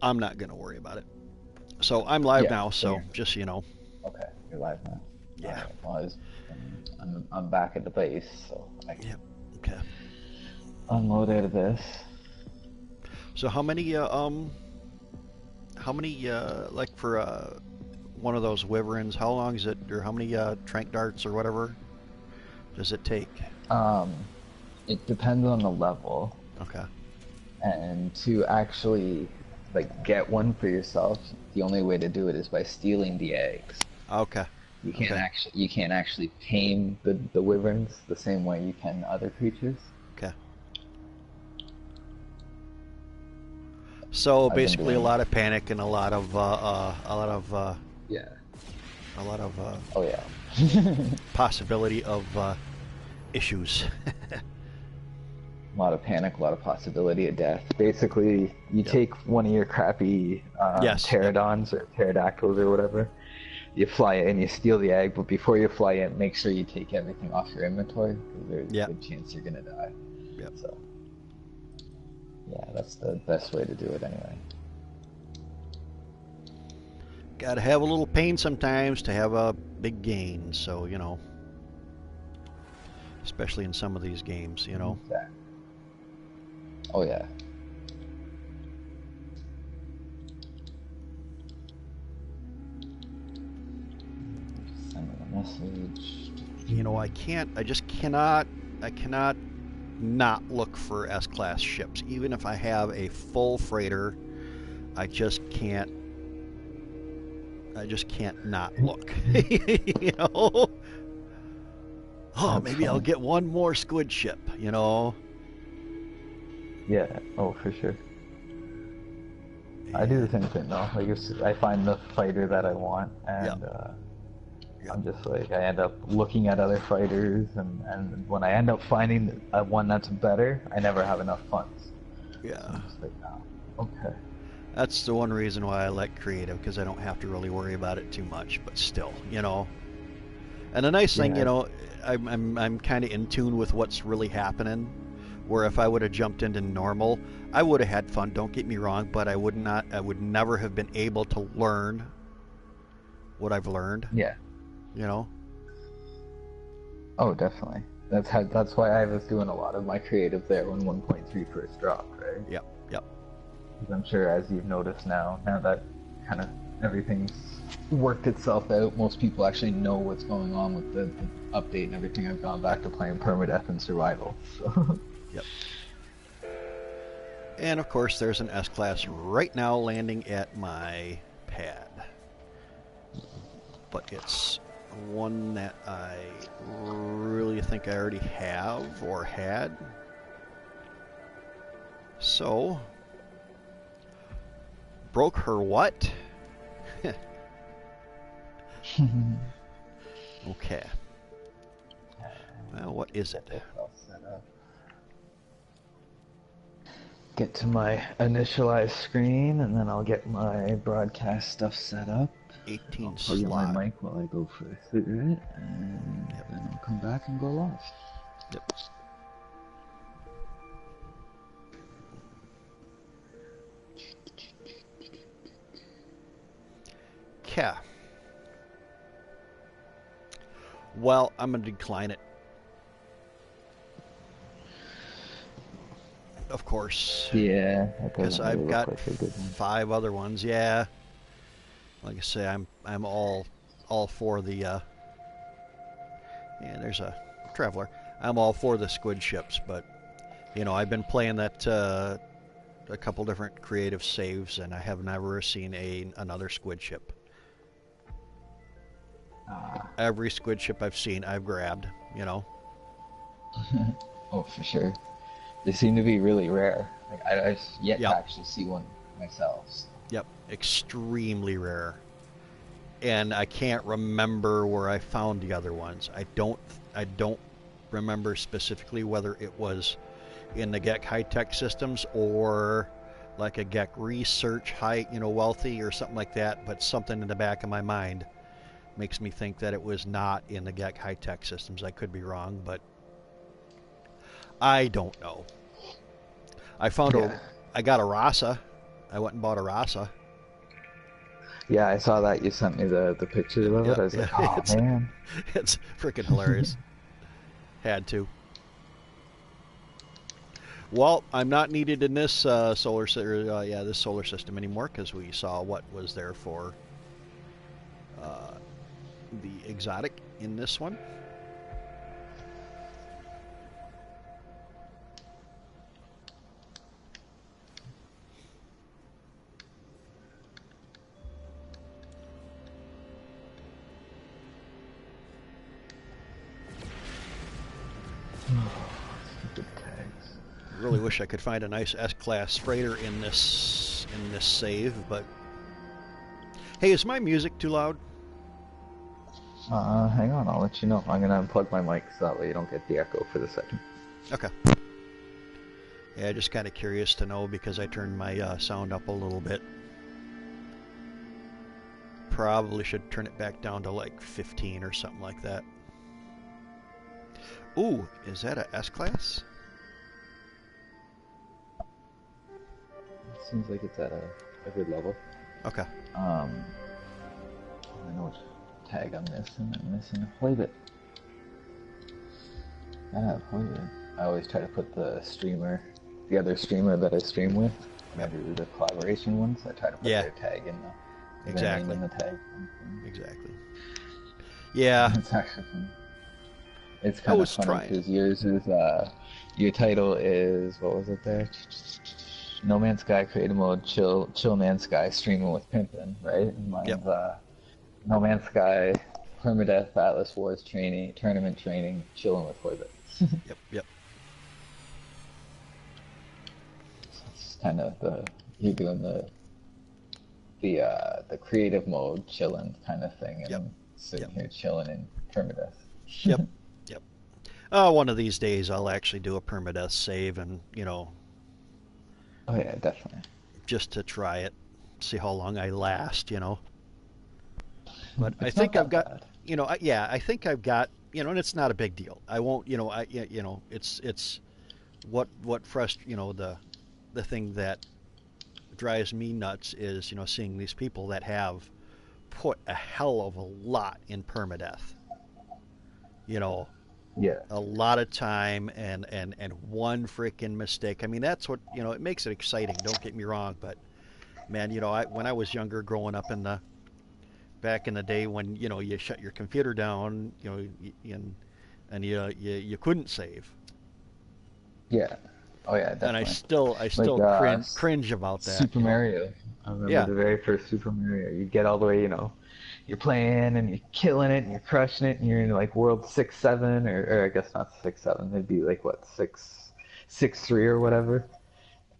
I'm not going to worry about it. So I'm live Yeah. now, So so just so you know. okay. You're live now. All Yeah. right. Well, I'm back at the base, so I can Yep. Okay. unload out of this. So how many like for one of those wyverns, how long is it, or how many trank darts or whatever does it take? Um, it depends on the level, Okay. and to actually like get one for yourself, the only way to do it is by stealing the eggs. Okay. Okay. You can't actually tame the wyverns the same way you can other creatures. Okay. So I've been basically, a doing lot of panic and a lot of yeah. a lot of Oh yeah. possibility of issues. A lot of panic, a lot of possibility of death. Basically, you Yep. take one of your crappy Yes. Yep. pterodons or pterodactyls or whatever, you fly it and you steal the egg, but before you fly it, make sure you take everything off your inventory because there's a Yep. good chance you're gonna die. Yep. So, yeah, that's the best way to do it anyway. Got to have a little pain sometimes to have a big gain. So especially in some of these games. Okay. Oh, yeah. Send me a message. I can't. I just cannot. I cannot not look for S-class ships, even if I have a full freighter. I just can't. I just can't not look. you know. Oh, That's maybe I'll fine. get one more squid ship. Yeah, oh, for sure. I do the And same thing though. Like I find the fighter that I want, yep. and Yep. I'm just like I end up looking at other fighters, and when I end up finding one that's better, I never have enough funds. So Yeah. I'm just like, oh, okay. That's the one reason why I like creative, because I don't have to really worry about it too much. But still. And the nice thing, Yeah, I'm kind of in tune with what's really happening. Where if I would have jumped into normal, I would have had fun. Don't get me wrong, but I would not. I would never have been able to learn what I've learned. yeah. You know. Oh, definitely. That's why I was doing a lot of my creative there when 1.3 first dropped, right? Yep. Yep. 'Cause I'm sure as you've noticed now that kind of everything's worked itself out, most people actually know what's going on with the update and everything. I've gone back to playing permadeath and survival. So Yep. And of course, there's an S class right now landing at my pad, but it's one that I really think I already have or had. So, broke her what? Okay. Well, what is get it? this all set up. Get to my initialized screen, and then I'll get my broadcast stuff set up. I'll 18 plug in my slot. mic while I go for a cigarette, and Yep. then I'll come back and go live. Yep. Okay. Well, I'm going to decline it. Of course. Yeah, that Because doesn't really I've look got like a good one. 5 other ones. Yeah. Like I say, I'm all for the yeah, there's a traveler. I'm all for the squid ships, but I've been playing that a couple different creative saves, and I have never seen another squid ship. Ah. Every squid ship I've seen, I've grabbed. Oh, for sure. They seem to be really rare. Like I've yet to Yep, actually see one myself. So. yep, extremely rare. And I can't remember where I found the other ones. I don't remember specifically whether it was in the GEC high tech systems or like a GEC research high, wealthy or something like that. But something in the back of my mind makes me think that it was not in the GEC high tech systems. I could be wrong, but I don't know. I found a, Yeah. I got a Rasa, I went and bought a Rasa. Yeah, I saw that you sent me the picture of Yeah, it. I was yeah, like, oh man. it's freaking hilarious. Had to. Well, I'm not needed in this this solar system anymore because we saw what was there for uh, the exotic in this one. Stupid tags. Really wish I could find a nice S-class freighter in this save, but hey, is my music too loud? Hang on, I'll let you know. I'm gonna unplug my mic so that way you don't get the echo for the second. Okay. Yeah, just kind of curious to know because I turned my sound up a little bit. Probably should turn it back down to like 15 or something like that. Ooh, is that a S-class? Seems like it's at a good level. Okay. I know which tag I'm missing. I'm missing a hoibit. I have hoibit. I always try to put the other streamer that I stream with, when I do the collaboration ones, I try to put their tag in their name Exactly. in the tag. Exactly. Yeah. It's actually funny. It's I kind of was funny trying. because yours is your title is, what was it there? No Man's Sky creative mode, chill Man's Sky streaming with Pympin, right? And Yep. mine's No Man's Sky, Permadeath, Atlas Wars training, tournament training, chilling with hoibit. Yep. Yep. It's kind of you're doing the creative mode chilling kind of thing, and Yep. I'm sitting Yep. here chilling in Permadeath. Yep. Yep. One of these days I'll actually do a permadeath save and, Oh yeah, definitely. just to try it, see how long I last. But I It's not think I've that got, bad. I think I've got, and it's not a big deal. I won't, it's what the thing that drives me nuts is, seeing these people that have put a hell of a lot in permadeath. You know, Yeah, a lot of time and one freaking mistake. I mean, that's what, it makes it exciting. Don't get me wrong, but man, when I was younger, growing up back in the day when you shut your computer down, and you couldn't save, yeah. Oh yeah, and I definitely. still I Like still cringe about that. Super Mario. I remember Yeah, the very first Super Mario. You get all the way, you're playing and you're killing it and you're crushing it and you're in like world 6, 7, or I guess not 6, 7. It'd be like what 6, 3 or whatever.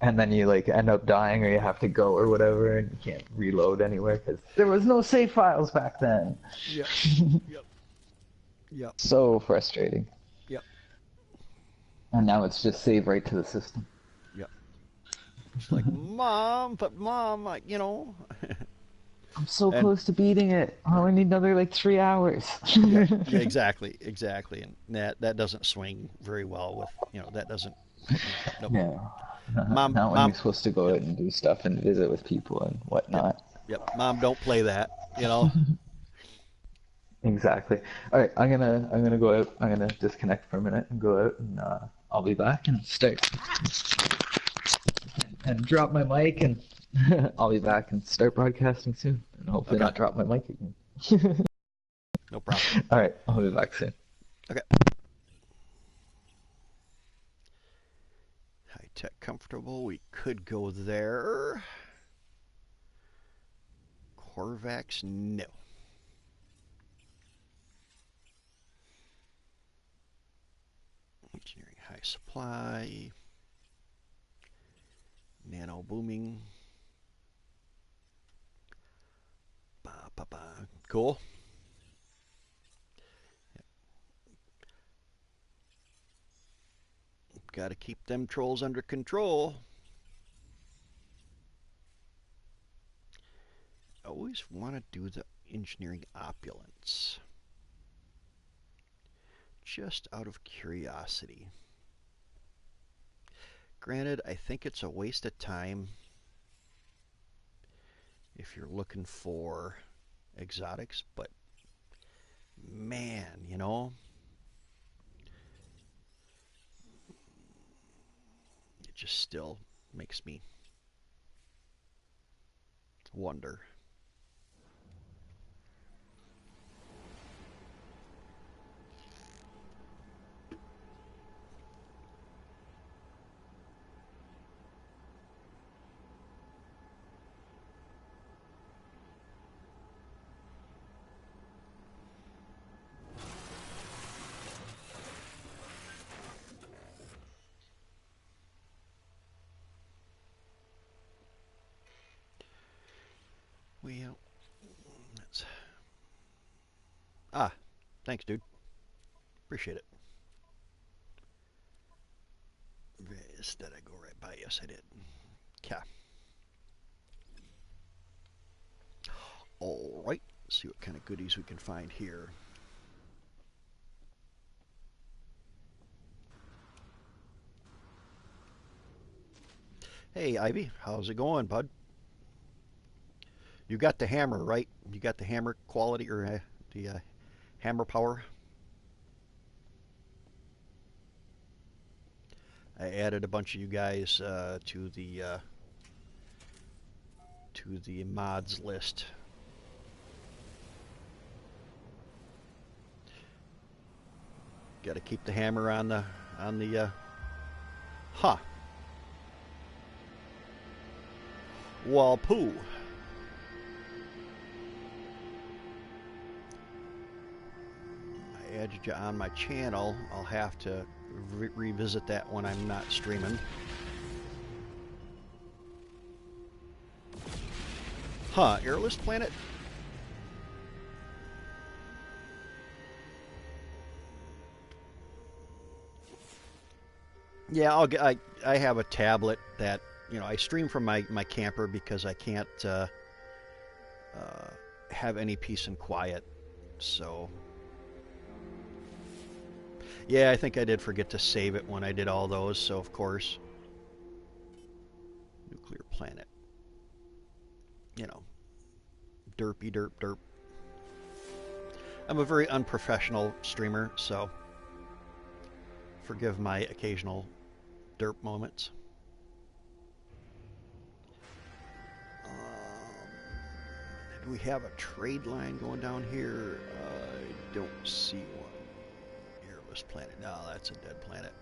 And then you like end up dying or you have to go or whatever and you can't reload anywhere because there was no save files back then. yep, yep, yep, So frustrating. yep, And now it's just save right to the system. yep. It's like mom, but mom, I'm so and close to beating it. I only need another like 3 hours. yeah, yeah, exactly, and that doesn't swing very well with that doesn't, nope. Yeah. Mom, Not when you're mom, supposed to go yep, out and do stuff and visit with people and yep, whatnot. yep. Mom, don't play that. Exactly. All right, I'm gonna go out. I'm gonna disconnect for a minute and go out, and I'll be back and start and drop my mic, and I'll be back and start broadcasting soon, and hopefully Okay, not drop my mic again. no problem. All right, I'll be back soon. Okay. High tech comfortable. We could go there. Corvax, no. Engineering high supply. Nano booming. Ba, ba, ba. Cool. Got to keep them trolls under control. Always want to do the engineering opulence. Just out of curiosity. Granted, I think it's a waste of time if you're looking for exotics, but man, you know, it just still makes me wonder. Well, that's... Ah, thanks, dude. Appreciate it. Did I go right by? Yes, I did. Okay. All right. See what kind of goodies we can find here. Hey, Ivy. How's it going, bud? You got the hammer, right? You got the hammer quality or the hammer power? I added a bunch of you guys to the mods list. Got to keep the hammer on the huh. Walpoo. I added you on my channel. I'll have to revisit that when I'm not streaming. Huh, airless planet? Yeah, I have a tablet that, you know, I stream from my camper because I can't have any peace and quiet. So, yeah, I think I did forget to save it when I did all those. So, of course, nuclear planet. You know, derpy derp derp. I'm a very unprofessional streamer, so forgive my occasional derp moments. Do we have a trade line going down here? I don't see one. Airless planet. No, that's a dead planet.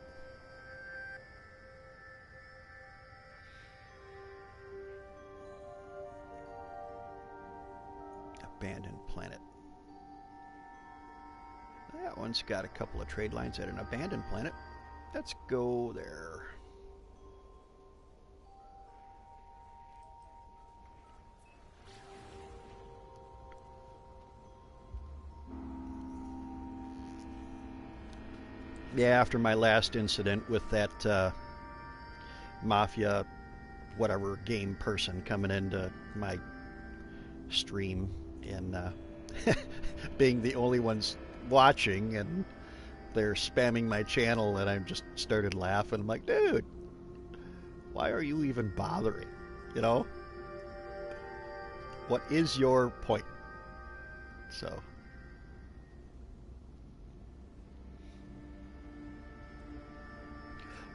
Abandoned planet. That one's got a couple of trade lines at an abandoned planet. Let's go there. Yeah, after my last incident with that mafia, whatever game person coming into my stream and being the only ones watching, and they're spamming my channel, and I just started laughing. I'm like, dude, why are you even bothering? You know? What is your point? So...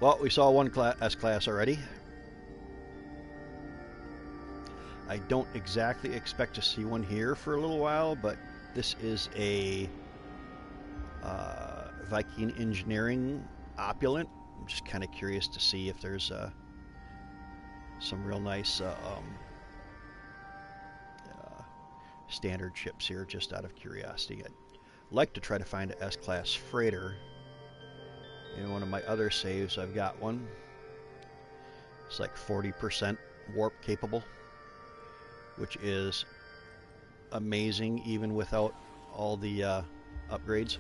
Well, we saw one S-Class already. I don't exactly expect to see one here for a little while, but this is a Viking Engineering opulent. I'm just kind of curious to see if there's some real nice standard ships here, just out of curiosity. I'd like to try to find an S-Class freighter. In one of my other saves, I've got one. It's like 40% warp capable, which is amazing even without all the upgrades.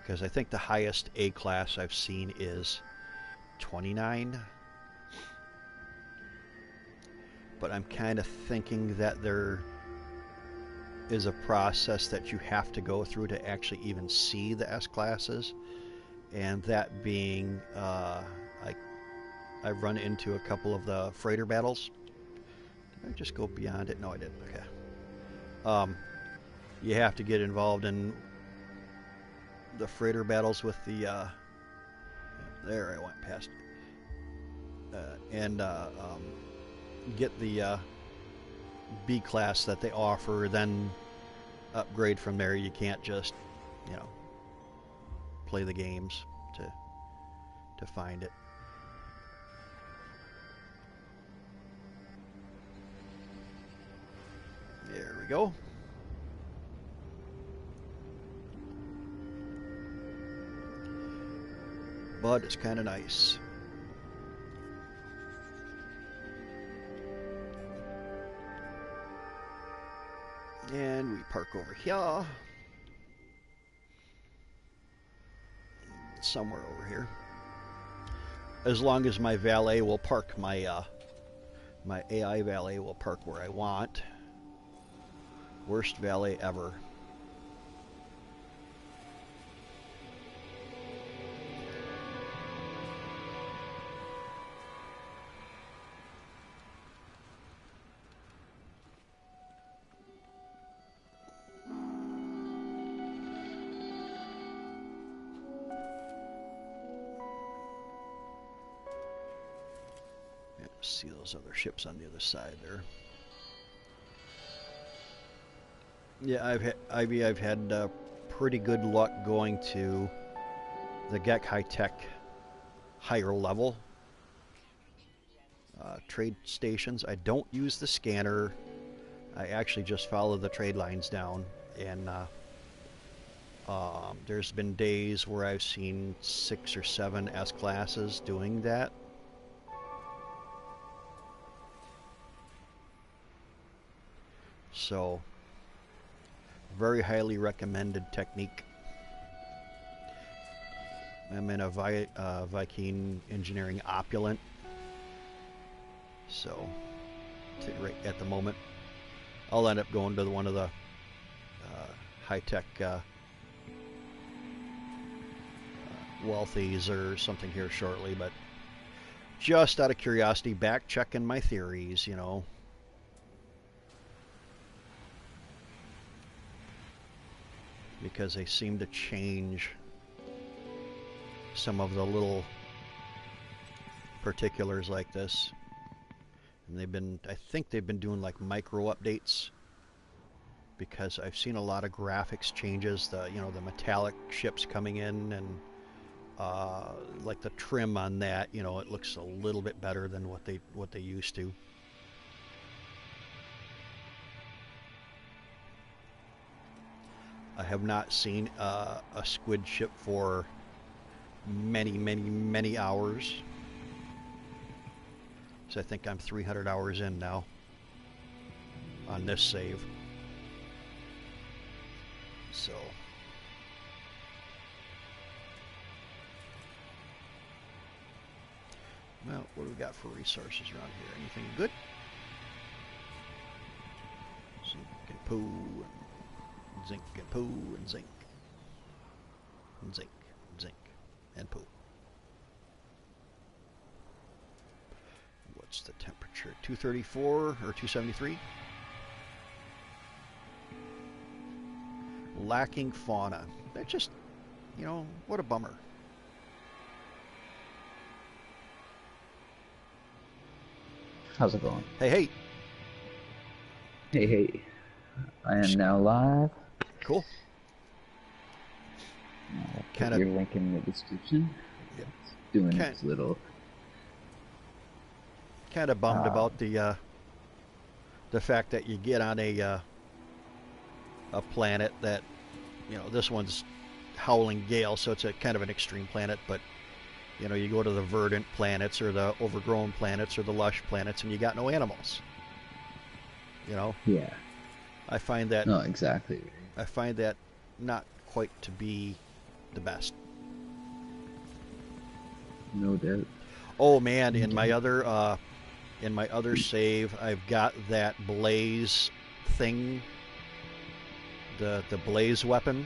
Because I think the highest A class I've seen is 29. But I'm kind of thinking that there is a process that you have to go through to actually even see the S classes, and that being like I've run into a couple of the freighter battles. Did I just go beyond it? No, I didn't. Okay. You have to get involved in the freighter battles with the. There, I went past. And get the B class that they offer, then upgrade from there. You can't just, play the games to find it. There we go. But it's kind of nice. And we park over here. Somewhere over here. As long as my valet will park, my AI valet will park where I want. Worst valet ever. See those other ships on the other side there. Yeah, I've had pretty good luck going to the GEC high-tech higher level trade stations. I don't use the scanner. I actually just follow the trade lines down, and there's been days where I've seen 6 or 7 S classes doing that. So, very highly recommended technique. I'm in a Viking Engineering opulent, so right at the moment, I'll end up going to one of the high-tech wealthies or something here shortly, but just out of curiosity, back checking my theories, because they seem to change some of the little particulars like this. And I think they've been doing like micro updates, because I've seen a lot of graphics changes, the metallic ships coming in, and like the trim on that, it looks a little bit better than what they used to. I have not seen a squid ship for many hours. So I think I'm 300 hours in now on this save. So well, what do we got for resources around here? Anything good? Zinc and poo, and zinc and poo, and zinc. And zinc, zinc, and poo. What's the temperature? 234 or 273? Lacking fauna. That just, what a bummer. How's it going? Hey. Hey. I am now live. Cool. I'll put your link in the description. Yep. Doing its little. Kind of bummed about the fact that you get on a planet that, this one's howling gale, so it's a kind of an extreme planet, but you go to the verdant planets or the overgrown planets or the lush planets, and you got no animals. Yeah. I find that. No, exactly. I find that not quite to be the best. No doubt. Oh man, in my other save, I've got that blaze thing, the blaze weapon.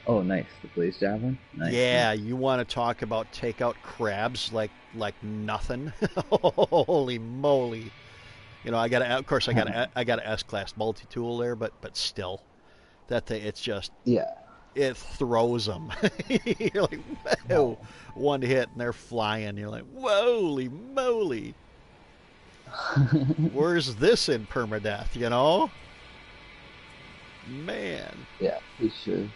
Oh, nice. The blaze javelin. Nice, Yeah, nice. you want to talk about take out crabs like nothing. Holy moly! You know, of course, I got a S class multi tool there, but still, that thing, it's just Yeah. it throws them. You're like, whoa, No. one hit and they're flying. You're like, holy moly! Where's this in permadeath? You know, man, Yeah, for sure.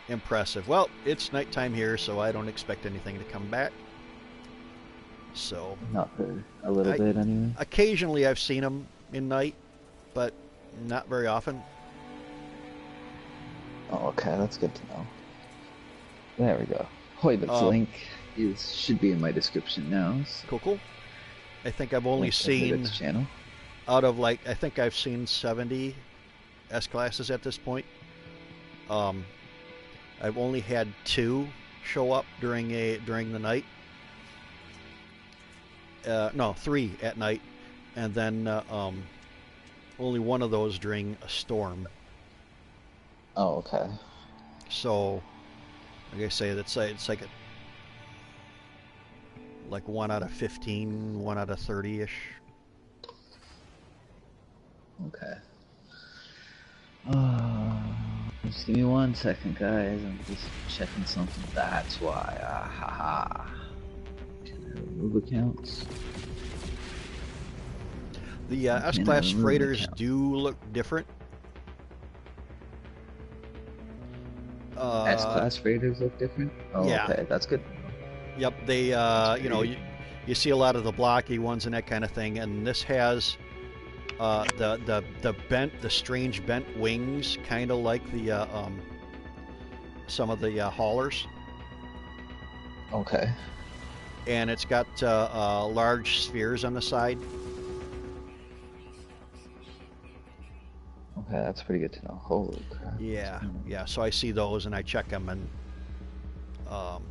impressive. Well, it's nighttime here, so I don't expect anything to come back. So Not for a little I bit, anyway. occasionally I've seen them in night, but not very often. Oh, okay, that's good to know. There we go. Hoibit's Um, link should be in my description now. So cool, cool. I think I've only link to seen Hoibit's channel. out of like I think I've seen 70 S classes at this point. Um, I've only had two show up during the night. No, three at night, and then only one of those during a storm. Oh, okay. So, like I say, it's like 1 out of 15, 1 out of 30 ish. Okay. Just give me 1 second, guys. I'm just checking something. That's why. Ah, ha, ha. Can I remove accounts? The S Can I class remove freighters accounts? do look different. Uh, S-class raiders look different? Oh, yeah, okay. That's good. yep. They, That's you know, pretty you see a lot of the blocky ones and that kind of thing, and this has the strange bent wings, kind of like the some of the haulers, okay. and it's got large spheres on the side. Okay, that's pretty good to know. Holy crap. Yeah, yeah. So I see those and I check them, and um,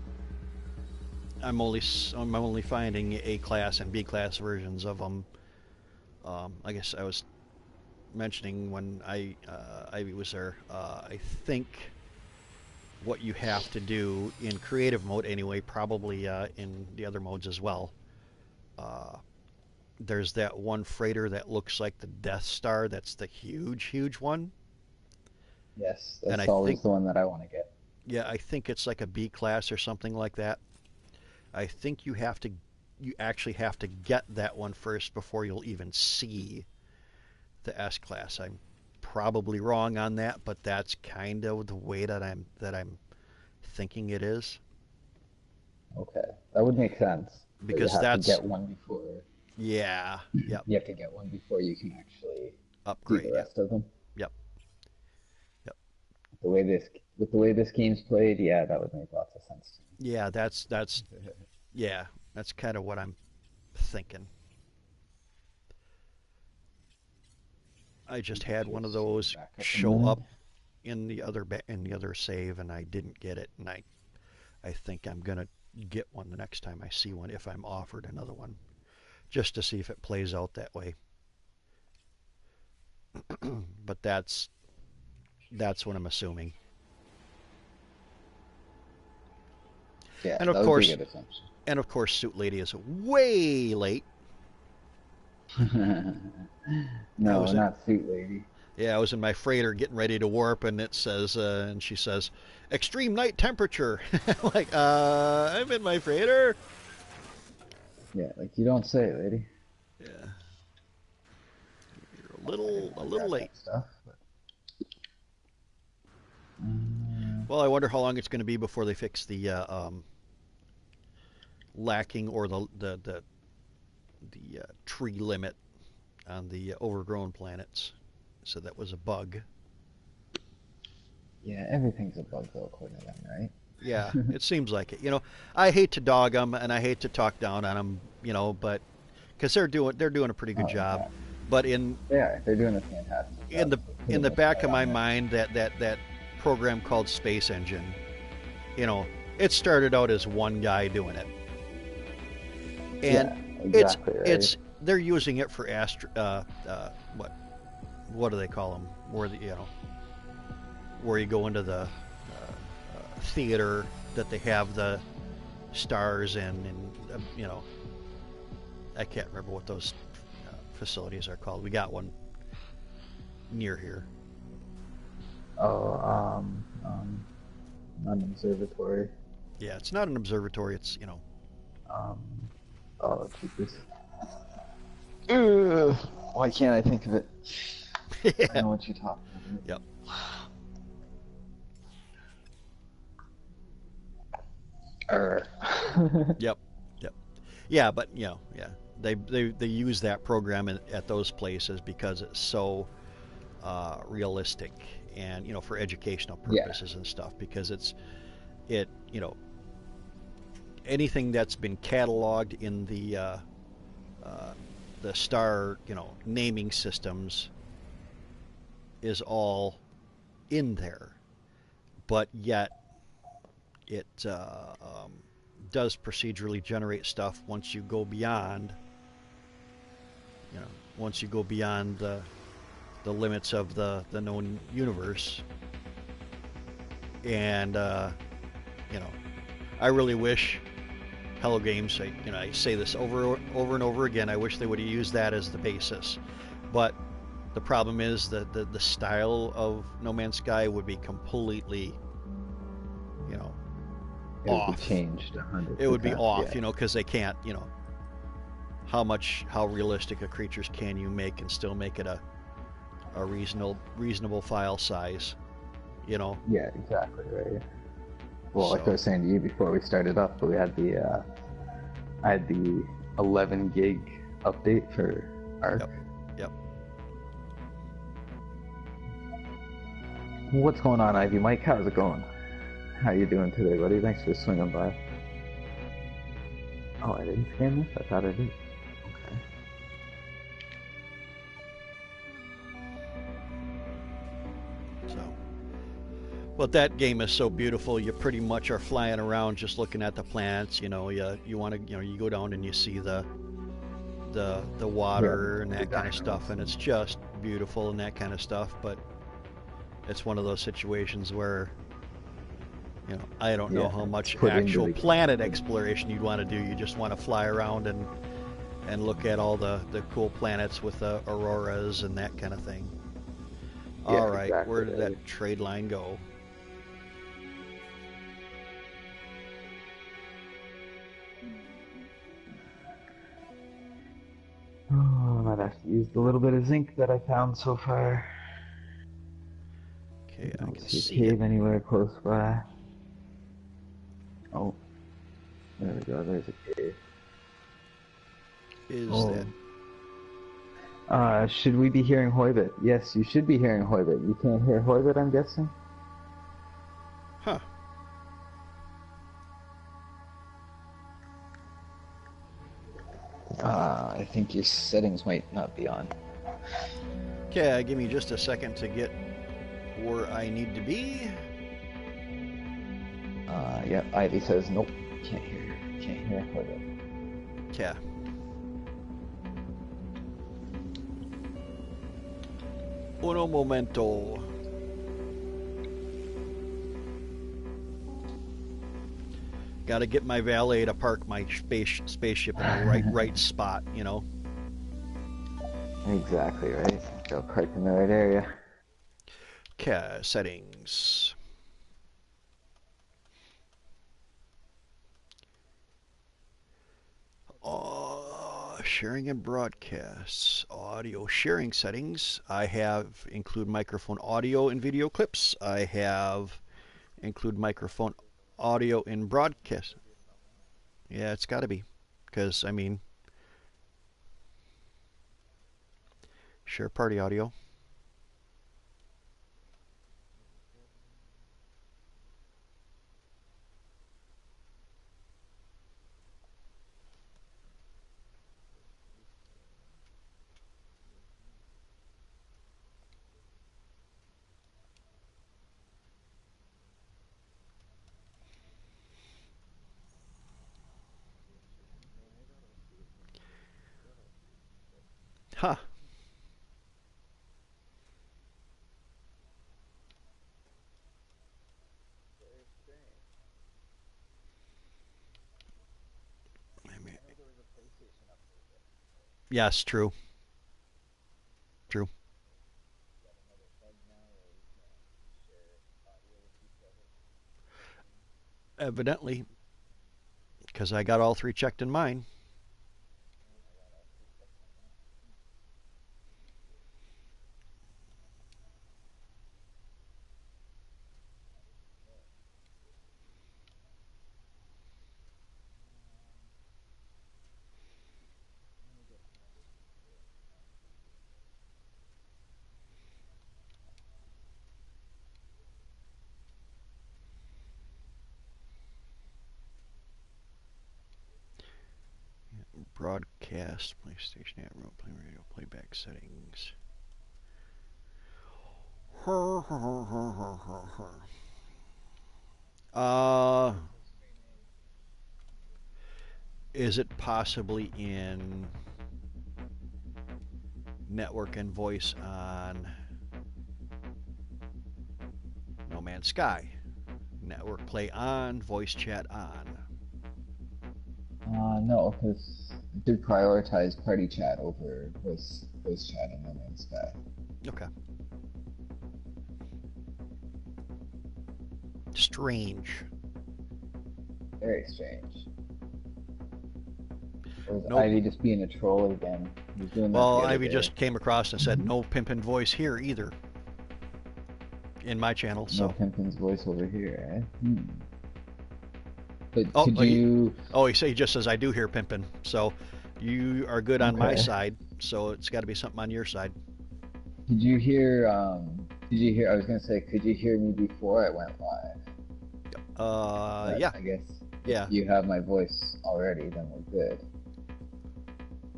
I'm only finding A class and B class versions of them. I guess I was mentioning when I was there. I think what you have to do in creative mode anyway, probably in the other modes as well. Uh, there's that one freighter that looks like the Death Star. That's the huge one. Yes, And that's I always think, the one that I want to get. yeah, I think it's like a B class or something like that. I think you actually have to get that one first before you'll even see the S class. I'm probably wrong on that, but that's kind of the way that I'm thinking it is, Okay, that would make sense. But you because have to that's get one before. yeah, yep, You have to get one before you can actually see the upgrade, yep, rest of them. yep, yep. The way this, with the way this game's played, yeah, that would make lots of sense Yeah, that's to me. yeah, that's kind of what I'm thinking. I just Get had your one of suit those back up and show up running. in the other save, and I didn't get it, and I think I'm gonna get one the next time I see one if I'm offered another one, just to see if it plays out that way. But that's what I'm assuming. Yeah, And of that would be course, a good assumption. Suit Lady is way late. I No, was in not suit lady. Yeah, I was in my freighter getting ready to warp, and it says, and she says, extreme night temperature. Like, I'm in my freighter. Yeah, like you don't say, lady. Yeah, you're I didn't a want to little grab late. that stuff. But... Uh, Well, I wonder how long it's going to be before they fix the lacking or the tree limit on the overgrown planets. So that was a bug. yeah, everything's a bug though, according to them, right? Yeah, it seems like it. You know, I hate to dog them and I hate to talk down on them. You know, but because they're doing a pretty good Oh job. yeah, But they are. They're doing a fantastic in job the for the most back part of my on it. mind, that program called Space Engine, you know, it started out as one guy doing it, and Yeah, it's exactly right. it's they're using it for what do they call them? Where the, you know, where you go into the theater that they have the stars in, and I can't remember what those facilities are called. We got one near here. Oh, not an observatory. Yeah, it's not an observatory. It's Um, oh, Jesus. Ugh, why can't I think of it? I yeah, know what you're talking about. yep, Err. yep, yep. Yeah, but yeah, they use that program at those places because it's so realistic, and for educational Yeah, purposes and stuff, because it anything that's been cataloged in the star naming systems is all in there, but yet it does procedurally generate stuff once you go beyond you know once you go beyond the limits of the known universe. And you know I really wish Hello Games, I say this over and over again, I wish they would have used that as the basis. But the problem is that the style of No Man's Sky would be completely, you know, it would be off. changed It would be 100%. off, Yeah, because they can't, how realistic a creatures can you make and still make it a reasonable file size, you know. yeah, exactly right. Well, like I So was saying to you before we started up, we had I had the 11 gig update for Arc. yep, yep. What's going on, Ivy Mike? How's it going? How you doing today, buddy? Thanks for swinging by. Oh, I didn't scan this? I thought I did. Okay. So, but that game is so beautiful. You pretty much are flying around just looking at the planets. You want to, you go down and you see the Yeah, water and the that kind of dinos. stuff, and it's just beautiful and that kind of stuff. But it's one of those situations where I don't know Yeah, how it's much put into actual the planet exploration you'd want to do. You just want to fly around and look at all the cool planets with the auroras and that kind of thing. yeah, All right, exactly where did right. that trade line go? Oh, I might have to use the little bit of zinc that I found so far. Okay, I I don't can see a see it. cave anywhere close by. Oh, there we go. There's a cave. Is Oh. that Should we be hearing hoibit? Yes, you should be hearing hoibit. You can't hear hoibit, I'm guessing? huh? I think your settings might not be on. Okay, give me just a second to get where I need to be. Yep, Ivy says nope. Can't hear hoibit. Okay. Uno momento. Got to get my valet to park my spaceship in the right spot. Exactly right. Go park in the right area. Okay, settings. Sharing and broadcasts. Audio sharing settings. I have include microphone audio in video clips. I have include microphone audio in broadcast. Yeah, it's got to be. Because, share party audio. Huh. Yes, true. True. Evidently, because I got all three checked in mine. Broadcast, PlayStation app, remote play radio, playback settings. Uh, is it possibly in network and voice on No Man's Sky? Network play on, voice chat on. No, because I did prioritize party chat over voice chat in No Man's Sky. Okay. Strange. Very strange. Or was Nope. Ivy just being a troll again? He was doing that Well, the other Ivy day. just came across and said no Pympin voice here either in my channel. No So, Pimpin's voice over here, eh? But oh, could you? he just says I do hear Pympin. So, you are good on my Okay. side. So it's got to be something on your side. Did you hear? Did you hear? I was gonna say, could you hear me before I went live? But Yeah, I guess yeah, if you have my voice already, then we're good.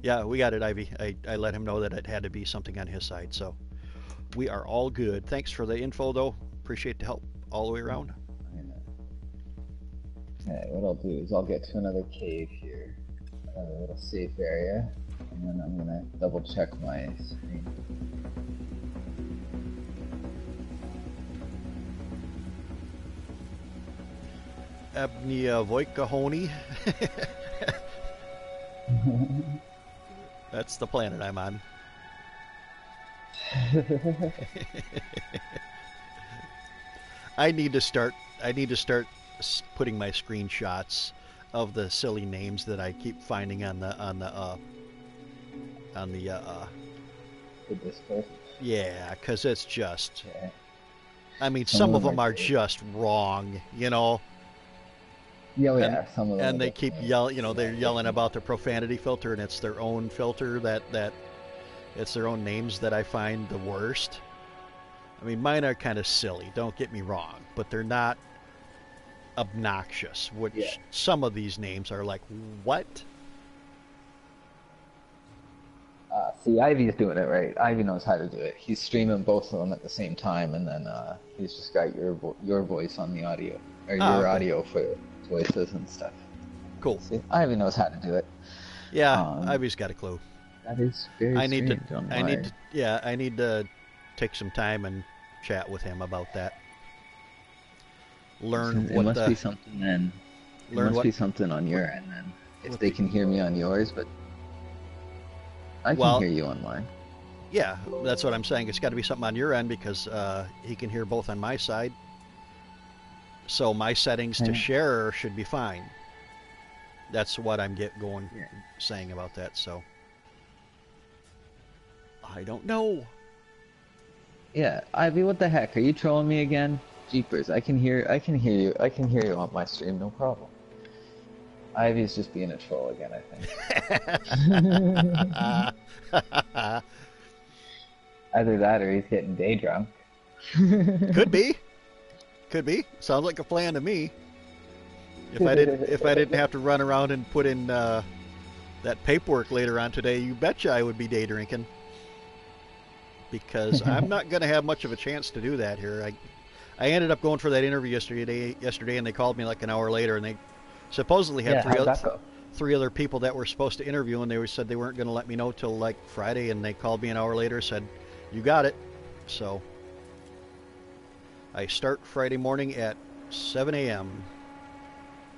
yeah. We got it, Ivy. I let him know that it had to be something on his side. So we are all good. Thanks for the info, though. Appreciate the help all the way around. Okay, what I'll do is I'll get to another cave here, another little safe area, and then I'm gonna double check my screen. Abnia Voikahoni. That's the planet I'm on. I need to start. I need to start putting my screenshots of the silly names that I keep finding on the The Discord. yeah, because it's just. Okay. I mean, Some some of of them them are are great. just wrong, you know, Yeah, and some of them are they keep definitely yelling. You know, they're yelling about the profanity filter, and it's their own filter that it's their own names that I find the worst. I mean, mine are kind of silly. Don't get me wrong, but they're not obnoxious. Which Yeah. some of these names are like, what? See, Ivy's doing it right. Ivy knows how to do it. He's streaming both of them at the same time, and then he's just got your voice on the audio, or Ah, your okay, audio for voices and stuff. cool. See, Ivy knows how to do it. Yeah, Um, Ivy's got a clue. that is very I need to. strange on I need my. to. Yeah, I need to take some time and chat with him about that. Learn It what must be the. something then. It Learn must what. be something on your end then. If What they the. can hear me on yours, but I can Well, hear you on mine. yeah, that's what I'm saying. It's got to be something on your end because he can hear both on my side. So my settings to Okay. share should be fine. That's what I'm Yeah. saying about that. So I don't know. Yeah, Ivy, what the heck? Are you trolling me again? Jeepers, I can hear you. I can hear you on my stream, no problem. Ivy's just being a troll again, I think. Either that or he's getting day drunk. Could be. Could be. Sounds like a plan to me. If I didn't have to run around and put in that paperwork later on today, you betcha I would be day drinking. Because I'm not going to have much of a chance to do that here. I ended up going for that interview yesterday, and they called me like an hour later, and they supposedly had Yeah, how'd that go? three other people that were supposed to interview, and they said they weren't going to let me know till like Friday, and they called me an hour later, said, "You got it." So I start Friday morning at 7 a.m.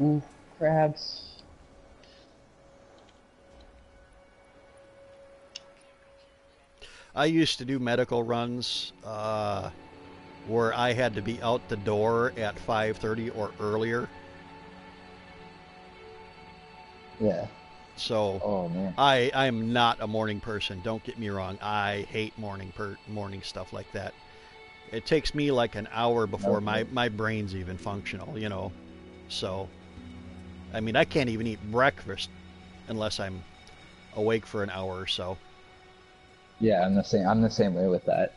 Ooh, crabs. I used to do medical runs where I had to be out the door at 5:30 or earlier. Yeah. So Oh man. I'm not a morning person. Don't get me wrong. I hate morning stuff like that. It takes me like an hour before Okay. my brain's even functional, So, I mean, I can't even eat breakfast unless I'm awake for an hour or so. Yeah, I'm the same. I'm the same way with that.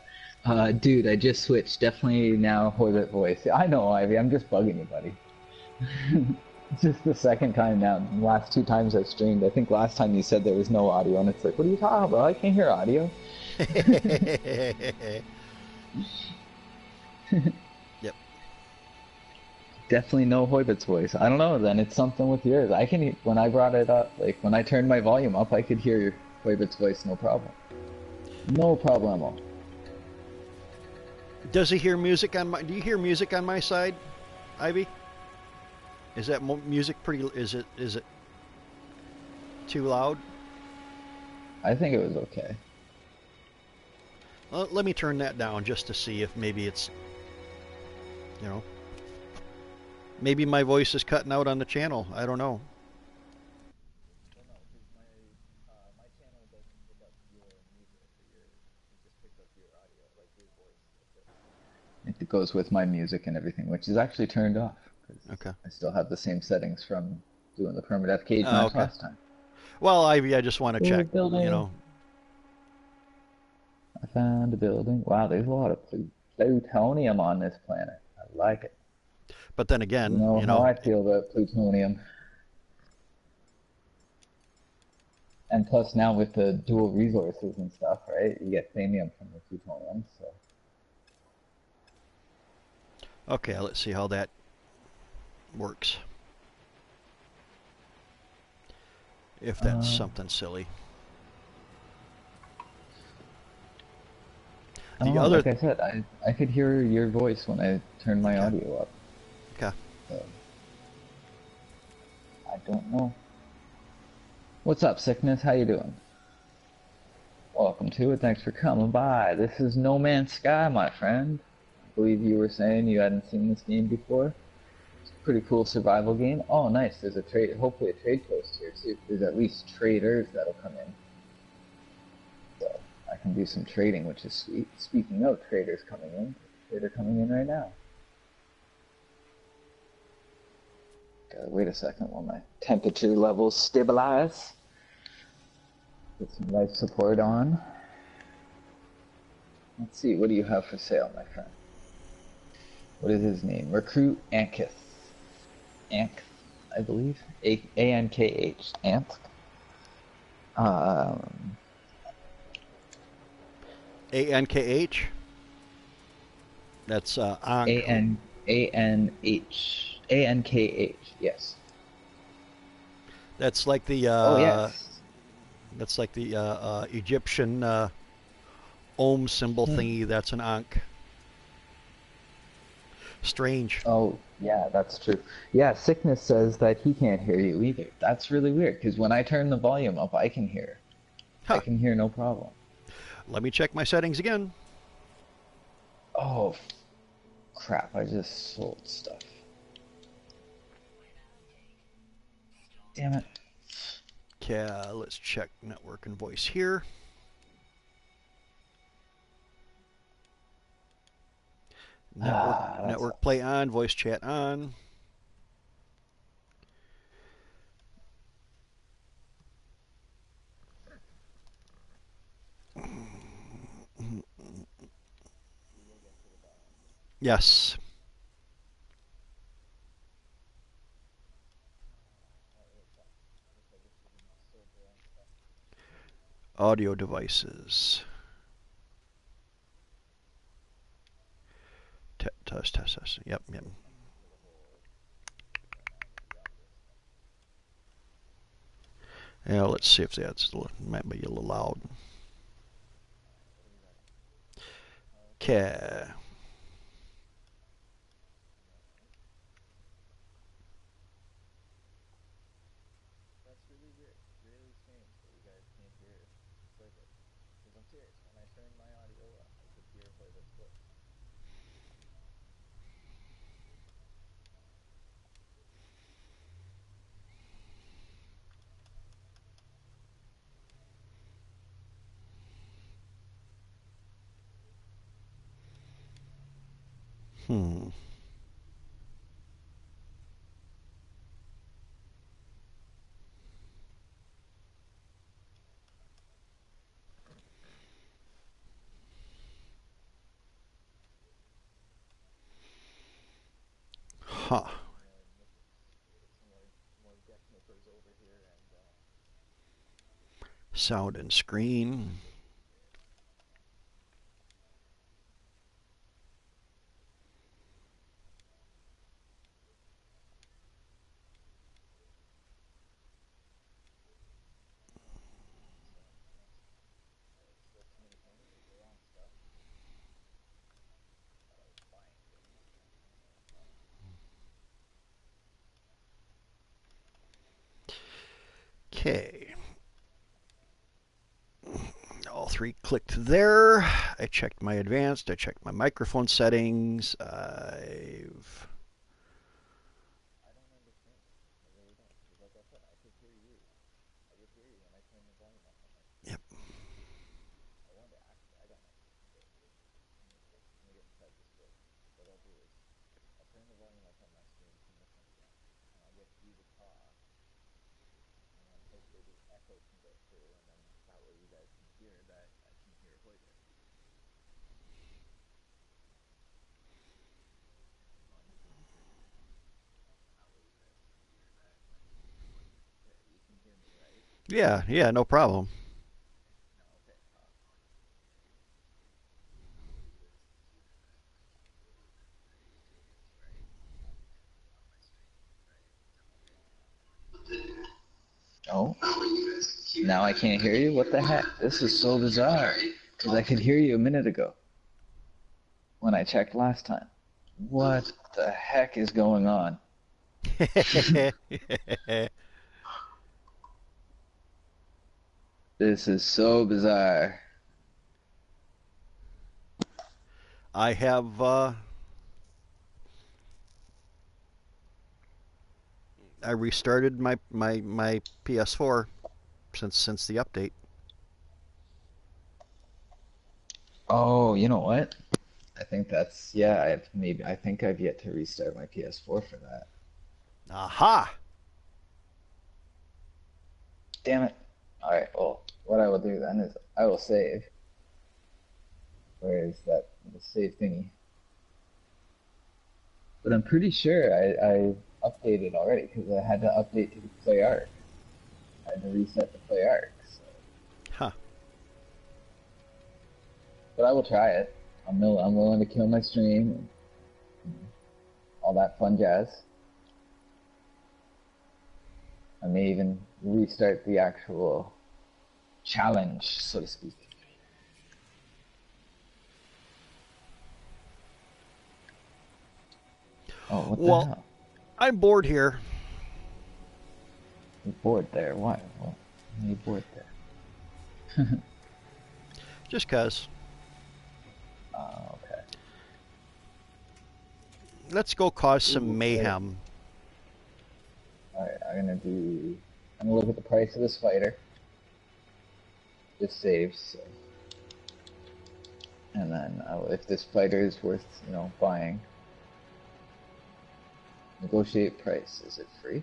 Dude, I just switched. Definitely now hoibit voice. I know, Ivy. I'm just bugging you, buddy. Just the second time now. The last two times I streamed, I think last time you said there was no audio, and it's like, what are you talking about? I can't hear audio. Yep. Definitely no hoibit's voice. I don't know. Then it's something with yours. I can when I brought it up, like when I turned my volume up, I could hear your hoibit's voice, no problem. No problemo. Does he hear music on my? Do you hear music on my side, Ivy? Is that music pretty? Is it too loud? I think it was okay. Let me turn that down just to see if maybe it's, you know, maybe my voice is cutting out on the channel. I don't know. It goes with my music and everything, which is actually turned off because Okay. I still have the same settings from doing the Permadeath cage Oh, match okay. last time. Well, Ivy, I just want to Ooh, check. building. I found a building. Wow, there's a lot of plutonium on this planet. I like it. But then You again, know how I feel about plutonium. And plus now with the dual resources and stuff, right? You get thamium from the plutonium, so okay, let's see how that works. If that's something silly. I don't The know. other, Like I said, I could hear your voice when I turned my okay, audio up. okay. So I don't know. What's up, Sickness? How you doing? Welcome to it. Thanks for coming by. This is No Man's Sky, my friend. I believe you were saying you hadn't seen this game before. It's a pretty cool survival game. Oh, nice. There's a trade, hopefully a trade post here too. There's at least traders that'll come in. So I can do some trading, which is sweet. Speaking of traders coming in, trader coming in right now. Gotta wait a second while my temperature levels stabilize. Get some life support on. Let's see, what do you have for sale, my friend? What is his name? Recruit Ankith. Ankth, I believe. A-N-K-H. Ankth. Um, ANKH. That's Ankh. A-N-A-N-H. A-N-K-H, yes. That's like the Oh, yes. Egyptian Ohm symbol Hmm. thingy. That's an Ankh. Strange. Oh, yeah, that's true. Yeah, Sickness says that he can't hear you either. That's really weird, because when I turn the volume up, I can hear. I Huh. can hear no problem. Let me check my settings again. Oh, crap, I just sold stuff. Damn it. Okay, let's check network and voice here. Network That network sucks. play on, voice chat on. Yes. Audio devices. Test. Yep. Yeah, let's see if that's might be a little loud. Okay. serious. When I turned my audio up, I could hear Hoibit's voice. Hmm. Huh. More deck nippers over here, and Sound and screen. so too many things with the wrong stuff. Thought I was buying things. Okay. All three clicked there. I checked my advanced. I checked my microphone settings. I don't understand it. I really don't. Because like I said, I could hear you. I could hear you when I turned the volume up on my screen. Yep. I wonder, actually, I got my screen here. Let me get inside Discord. What I'll do is, I'll turn the volume up on my screen from this one again, and I'll get you to talk, and then hopefully the echo can go through, and then that way you guys can hear that I can hear Hoibit. On screen too. That way you guys can hear that I can hear Hoibit. There, you can hear me, right? Yeah, yeah, no problem. No, okay. Oh, now I can't hear you? What the heck? This is so bizarre. Because I could hear you a minute ago when I checked last time. What the heck is going on? This is so bizarre. I have I restarted my PS4 since the update. Oh, you know what? I think that's yeah. I think I've yet to restart my PS4 for that. Aha! Damn it! All right. Well, what I will do then is I will save. Where is that the save thingy? But I'm pretty sure I updated already because I had to update to the play arc. I had to reset the play arc. So. Huh. But I will try it. I'm willing to kill my stream and all that fun jazz. I may even restart the actual challenge, so to speak. Oh, what the Well, hell? I'm bored here. You're bored there. Why? What? Why are you bored there? Just cause. Okay. Let's go cause some Ooh, wait. mayhem. Alright, I'm gonna look at the price of this fighter. This saves, so. And then if this fighter is worth, buying, negotiate price. Is it free?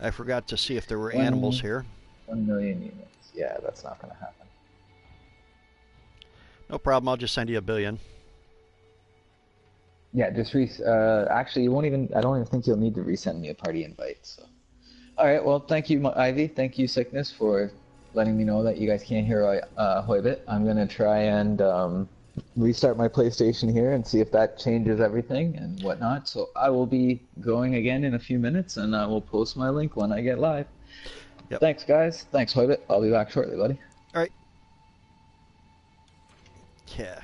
I forgot to see if there were animals One, here. 1 million units. Yeah, that's not gonna happen. No problem. I'll just send you $1 billion. Yeah, just actually, you won't even. I don't even think you'll need to resend me a party invite. So. All right. Well, thank you, Ivy. Thank you, Sickness, for letting me know that you guys can't hear Hoibit. I'm gonna try and restart my PlayStation here and see if that changes everything and whatnot. So I will be going again in a few minutes, and I will post my link when I get live. Yep. Thanks, guys. Thanks, Hoibit. I'll be back shortly, buddy. All right. Yeah.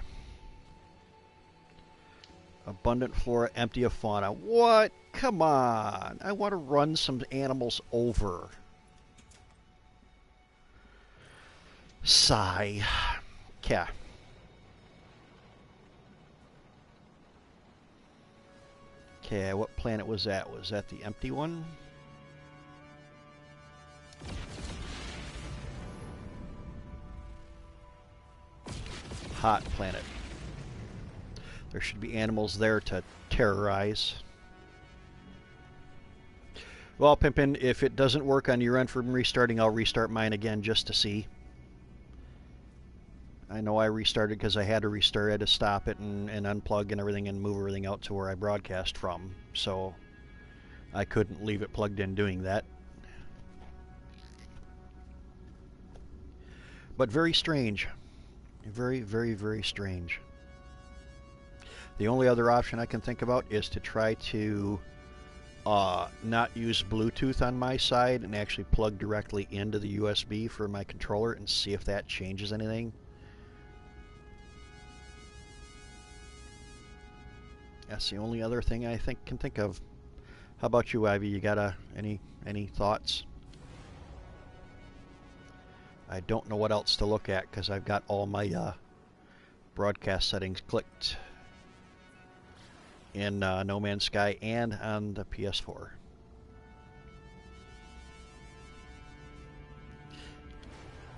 Abundant flora, empty of fauna. What? Come on. I want to run some animals over. Sigh. Yeah. Okay, what planet was that? Was that the empty one? Hot planet. There should be animals there to terrorize. Well, Pympin, if it doesn't work on your end from restarting, I'll restart mine again just to see. I know I restarted because I had to restart. I had to stop it and unplug and everything and move everything out to where I broadcast from. So I couldn't leave it plugged in doing that. But very strange. Very, very, very strange. The only other option I can think about is to try to not use Bluetooth on my side and actually plug directly into the USB for my controller and see if that changes anything. That's the only other thing I can think of. How about you, Ivy? You got any thoughts? I don't know what else to look at because I've got all my broadcast settings clicked in No Man's Sky and on the PS4.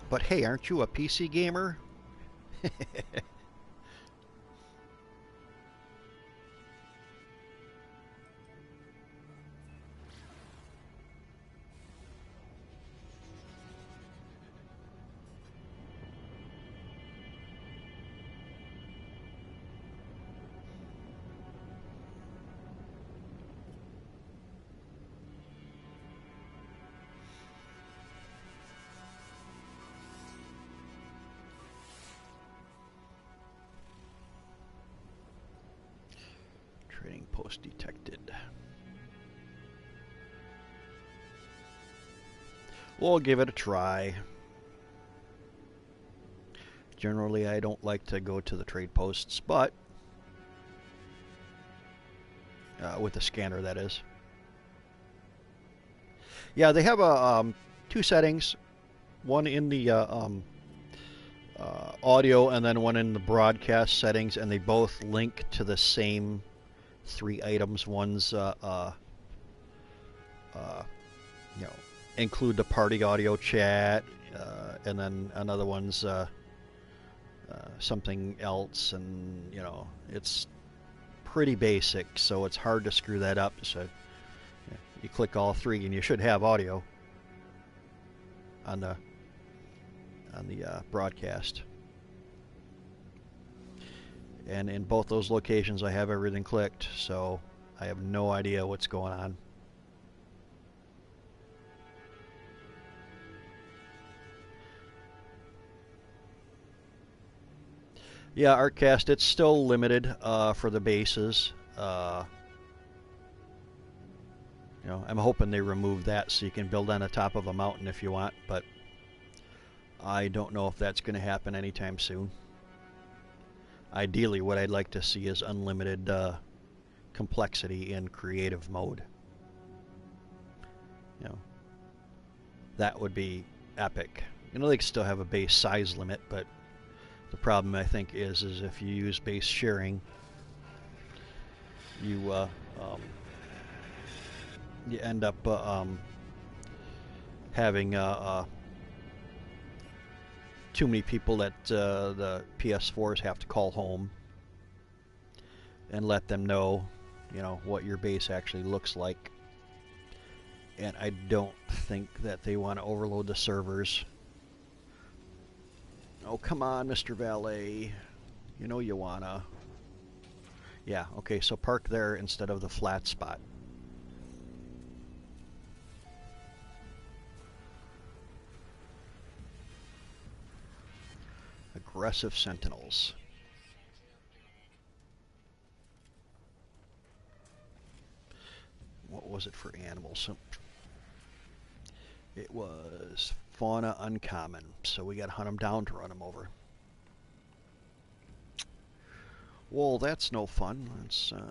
But hey, aren't you a PC gamer? Trading post detected. We'll give it a try. Generally, I don't like to go to the trade posts, but with the scanner, that is. Yeah, they have two settings, one in the audio and then one in the broadcast settings, and they both link to the same three items. One's you know, include the party audio chat, and then another one's something else, and it's pretty basic, so it's hard to screw that up. So you click all three, and you should have audio on the broadcast. And in both those locations, I have everything clicked, so I have no idea what's going on. Yeah, Artcast, it's still limited for the bases. I'm hoping they remove that so you can build on the top of a mountain if you want, but I don't know if that's going to happen anytime soon. Ideally, what I'd like to see is unlimited complexity in creative mode. That would be epic. They can still have a base size limit, but the problem, I think, is if you use base sharing, you end up having too many people that the PS4s have to call home and let them know, what your base actually looks like. And I don't think that they want to overload the servers. Oh, come on, Mr. Valet. You wanna. Yeah, okay, so park there instead of the flat spot. Aggressive sentinels. What was it for animals? It was fauna uncommon, so we got to hunt them down to run them over. Well, that's no fun. Let's do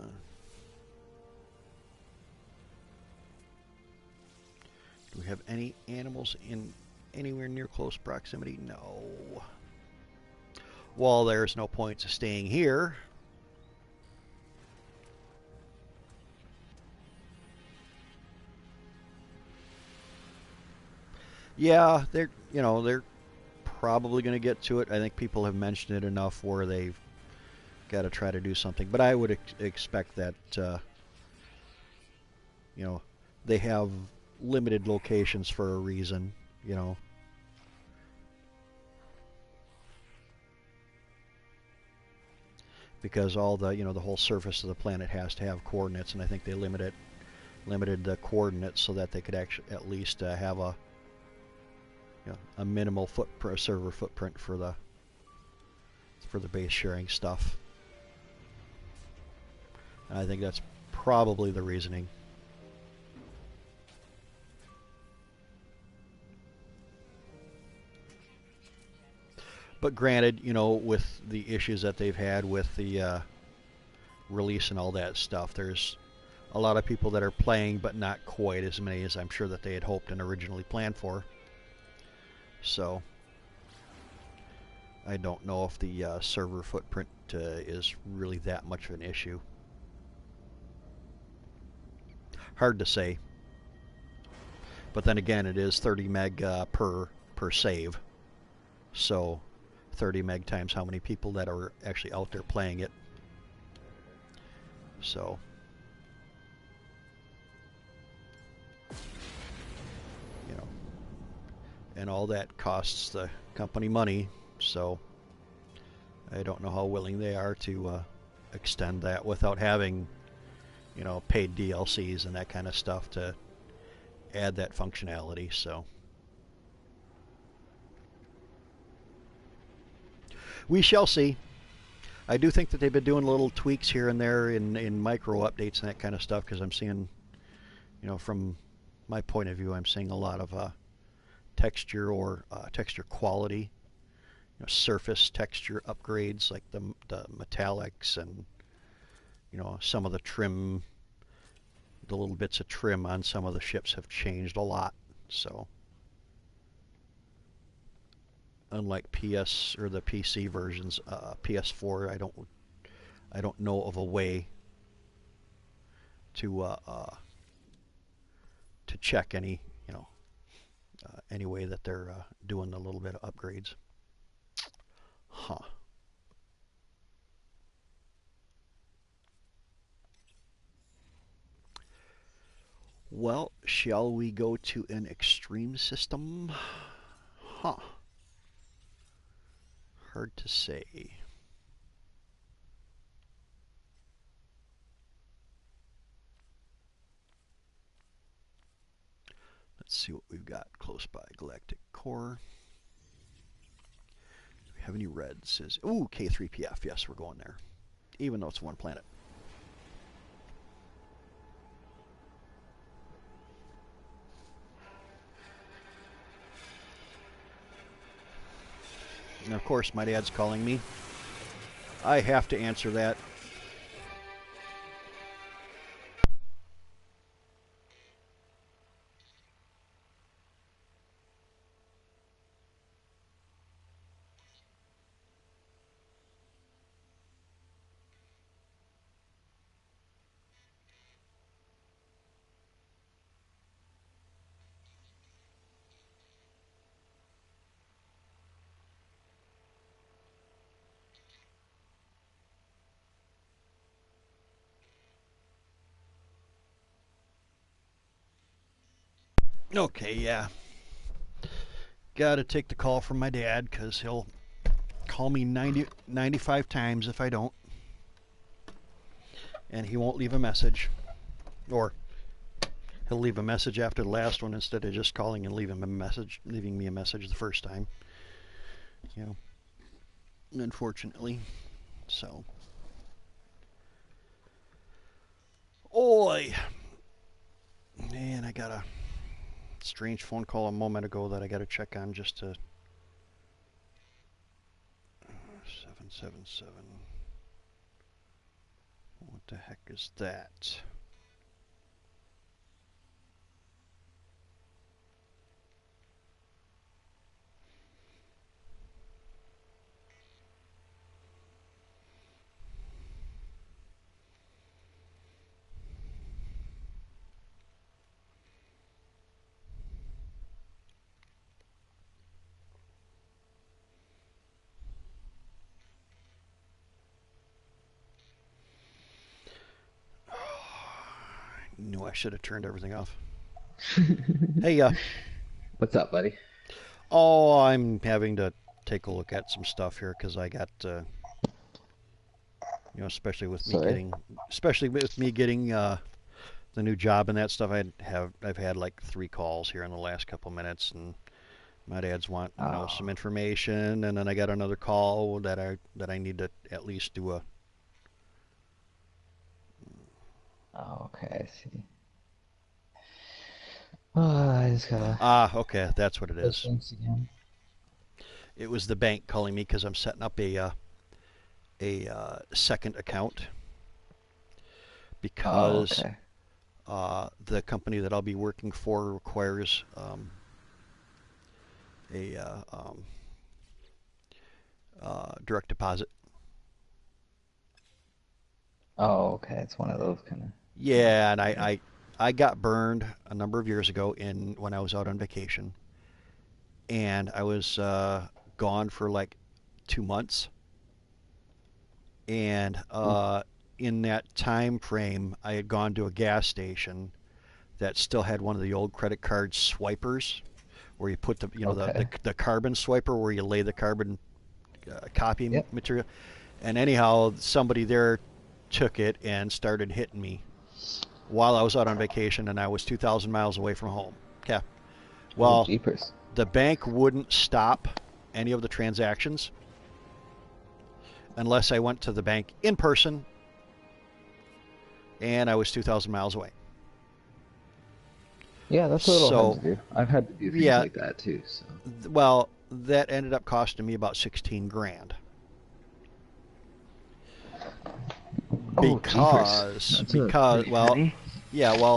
we have any animals in anywhere near close proximity? No. Well, there's no point to staying here. Yeah, they're probably going to get to it. I think people have mentioned it enough where they've got to try to do something. But I would expect that you know they have limited locations for a reason. You know, because all the the whole surface of the planet has to have coordinates, and I think they limited the coordinates so that they could actually at least have a minimal server footprint for the base sharing stuff. And I think that's probably the reasoning. But granted, with the issues that they've had with the release and all that stuff, there's a lot of people that are playing, but not quite as many as I'm sure that they had hoped and originally planned for. So I don't know if the server footprint is really that much of an issue. Hard to say. But then again, it is 30 meg per save. So 30 meg times how many people that are actually out there playing it. So and all that costs the company money. So I don't know how willing they are to extend that without having paid DLCs and that kind of stuff to add that functionality. So we shall see. I do think that they've been doing little tweaks here and there in micro updates and that kind of stuff, because I'm seeing, from my point of view, I'm seeing a lot of texture or texture quality, surface texture upgrades like the metallics and some of the trim, the little bits of trim on some of the ships have changed a lot. So unlike PS or the PC versions, PS4, I don't know of a way to check any way that they're doing a little bit of upgrades. Huh. Well, shall we go to an extreme system? Huh. Hard to say. Let's see what we've got close by. Galactic Core. Do we have any reds? Ooh, K3PF. Yes, we're going there. Even though it's one planet. And of course, my dad's calling me. I have to answer that. Okay, yeah. Gotta take the call from my dad because he'll call me 95 times if I don't. And he won't leave a message. Or he'll leave a message after the last one instead of just calling and leaving me a message the first time. Unfortunately. So. Oi! And I got a strange phone call a moment ago that I got to check on just to 777. What the heck is that? Oh, I should have turned everything off. Hey, What's up, buddy? oh, I'm having to take a look at some stuff here because I got, Sorry. especially with me getting the new job and that stuff. I've had like 3 calls here in the last couple minutes, and my dad's want some Oh, information, and then I got another call that I need to at least do a. oh, okay, I see. Oh, I just gotta Ah, okay, that's what it push is. links again. It was the bank calling me because I'm setting up a second account Oh, because okay. the company that I'll be working for requires a direct deposit. Oh, okay. It's one of those kind of things. Yeah, and I, Yeah. I I got burned a number of years ago in when I was out on vacation, and I was gone for like 2 months, and Oof. in that time frame, I had gone to a gas station that still had one of the old credit card swipers, where you put the you know the Okay. the carbon swiper where you lay the carbon copy Yep. material, and anyhow, somebody there took it and started hitting me while I was out on vacation, and I was 2,000 miles away from home. Okay. Oh, Well, jeepers. the bank wouldn't stop any of the transactions unless I went to the bank in person, and I was 2,000 miles away. Yeah, that's a little hard to So, do. I've had to do things yeah, like that too, so. well, that ended up costing me about 16 grand Oh, jeepers. That's because pretty heavy.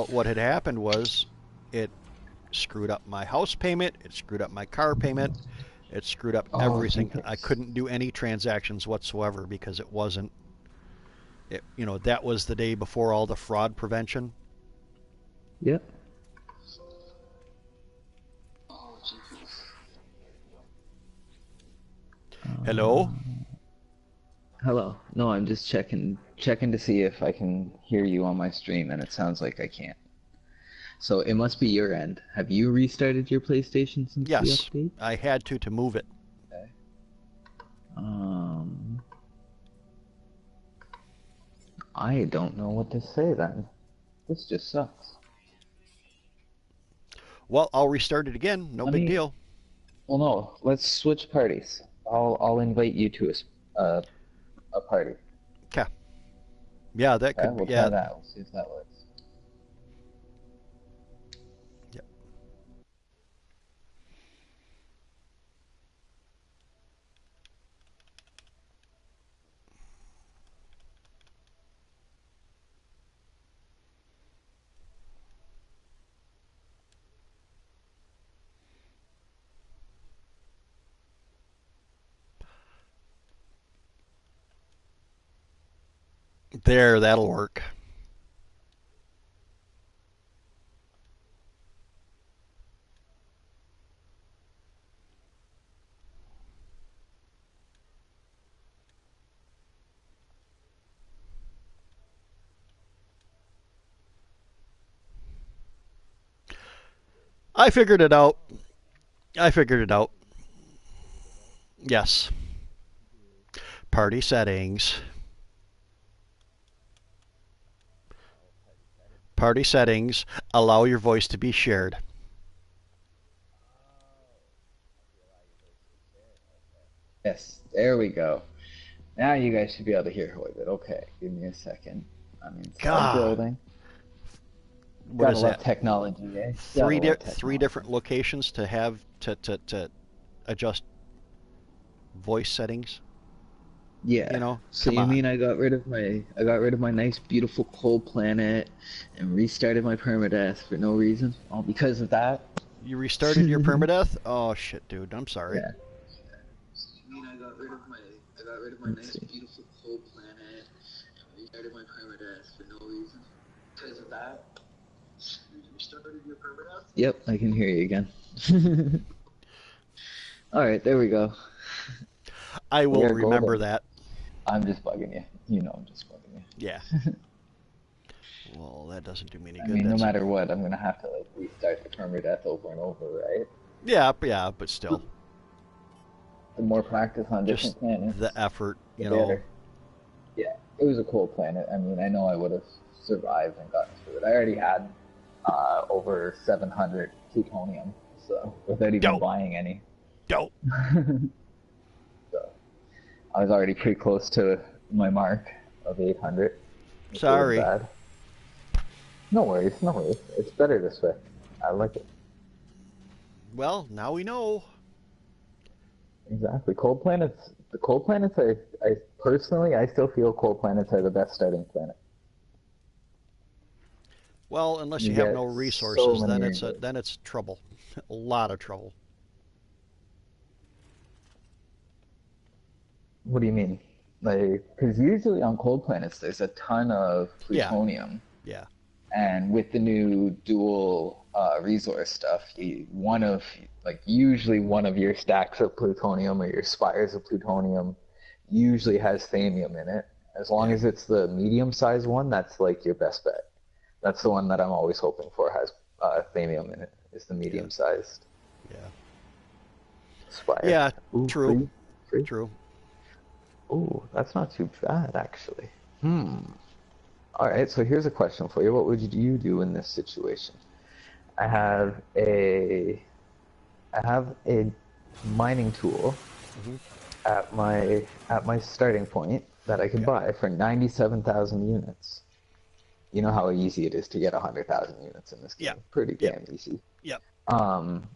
what had happened was it screwed up my house payment, it screwed up my car payment, it screwed up Oh, everything. I jeepers. couldn't do any transactions whatsoever because it wasn't that was the day before all the fraud prevention. Yep. Hello? Hello. No, I'm just checking to see if I can hear you on my stream, and it sounds like I can't. So it must be your end. Have you restarted your PlayStation since the Yes, update? I had to move it. Okay. Um, I don't know what to say then. This just sucks. Well, I'll restart it again. No Let big me. deal. Well, no. Let's switch parties. I'll invite you to a party. Okay. Yeah, that Okay, could be. we'll try Yeah. that. We'll see if that works. Yeah. There, that'll work. I figured it out. I figured it out. Yes. Party settings. Party settings. Allow your voice to be shared. Yes, there we go. Now you guys should be able to hear Hoibit. Okay, give me a second. I'm inside God, building. what Gotta is love that? technology, eh? Gotta Three love three technology. different locations to have to adjust voice settings. Yeah. So Come you on. mean I got rid of my nice beautiful cold planet and restarted my permadeath for no reason? All because of that? You restarted your permadeath? Oh shit, dude. I'm sorry. Yeah. So you mean I got rid of my Let's nice see. beautiful cold planet and restarted my permadeath for no reason? Because of that? You restarted your permadeath? Yep, I can hear you again. All right, there we go. I We will are remember golden. that. I'm just bugging you. You know I'm just bugging Yeah. you. Well, that doesn't do me any I good. mean, no That's matter what, I'm gonna have to like restart the permadeath over and over, right? yeah, but still, The more practice on just different planets, the effort, the you know. better. Yeah, it was a cool planet. I mean, I know I would have survived and gotten through it. I already had over 700 plutonium, so without even Dope, buying any. dope. So I was already pretty close to my mark of 800, which wasn't Sorry. bad. No worries, no worries. It's better this way. I like it. Well, now we know. Exactly. Cold planets. The cold planets. I personally, I still feel cold planets are the best starting planet. Well, unless You you have get no so resources, many then it's trouble, a lot of trouble. What do you mean? Like, because usually on cold planets, there's a ton of Yeah, plutonium, yeah, and with the new dual resource stuff, usually one of your stacks of plutonium or your spires of plutonium usually has thamium in it. As long yeah, as it's the medium-sized one, that's like your best bet. That's the one that I'm always hoping for has thamium in it. Is the yeah, medium-sized yeah, spire. yeah. Ooh, True, free, free. true. Ooh, that's not too bad actually. Hmm. All right, so here's a question for you. What would you do in this situation? I have a I have a mining tool Hmm. at my starting point that I could Okay. buy for 97,000 units. You know how easy it is to get 100,000 units in this Yep, game. Pretty yep, damn easy. yep. Um,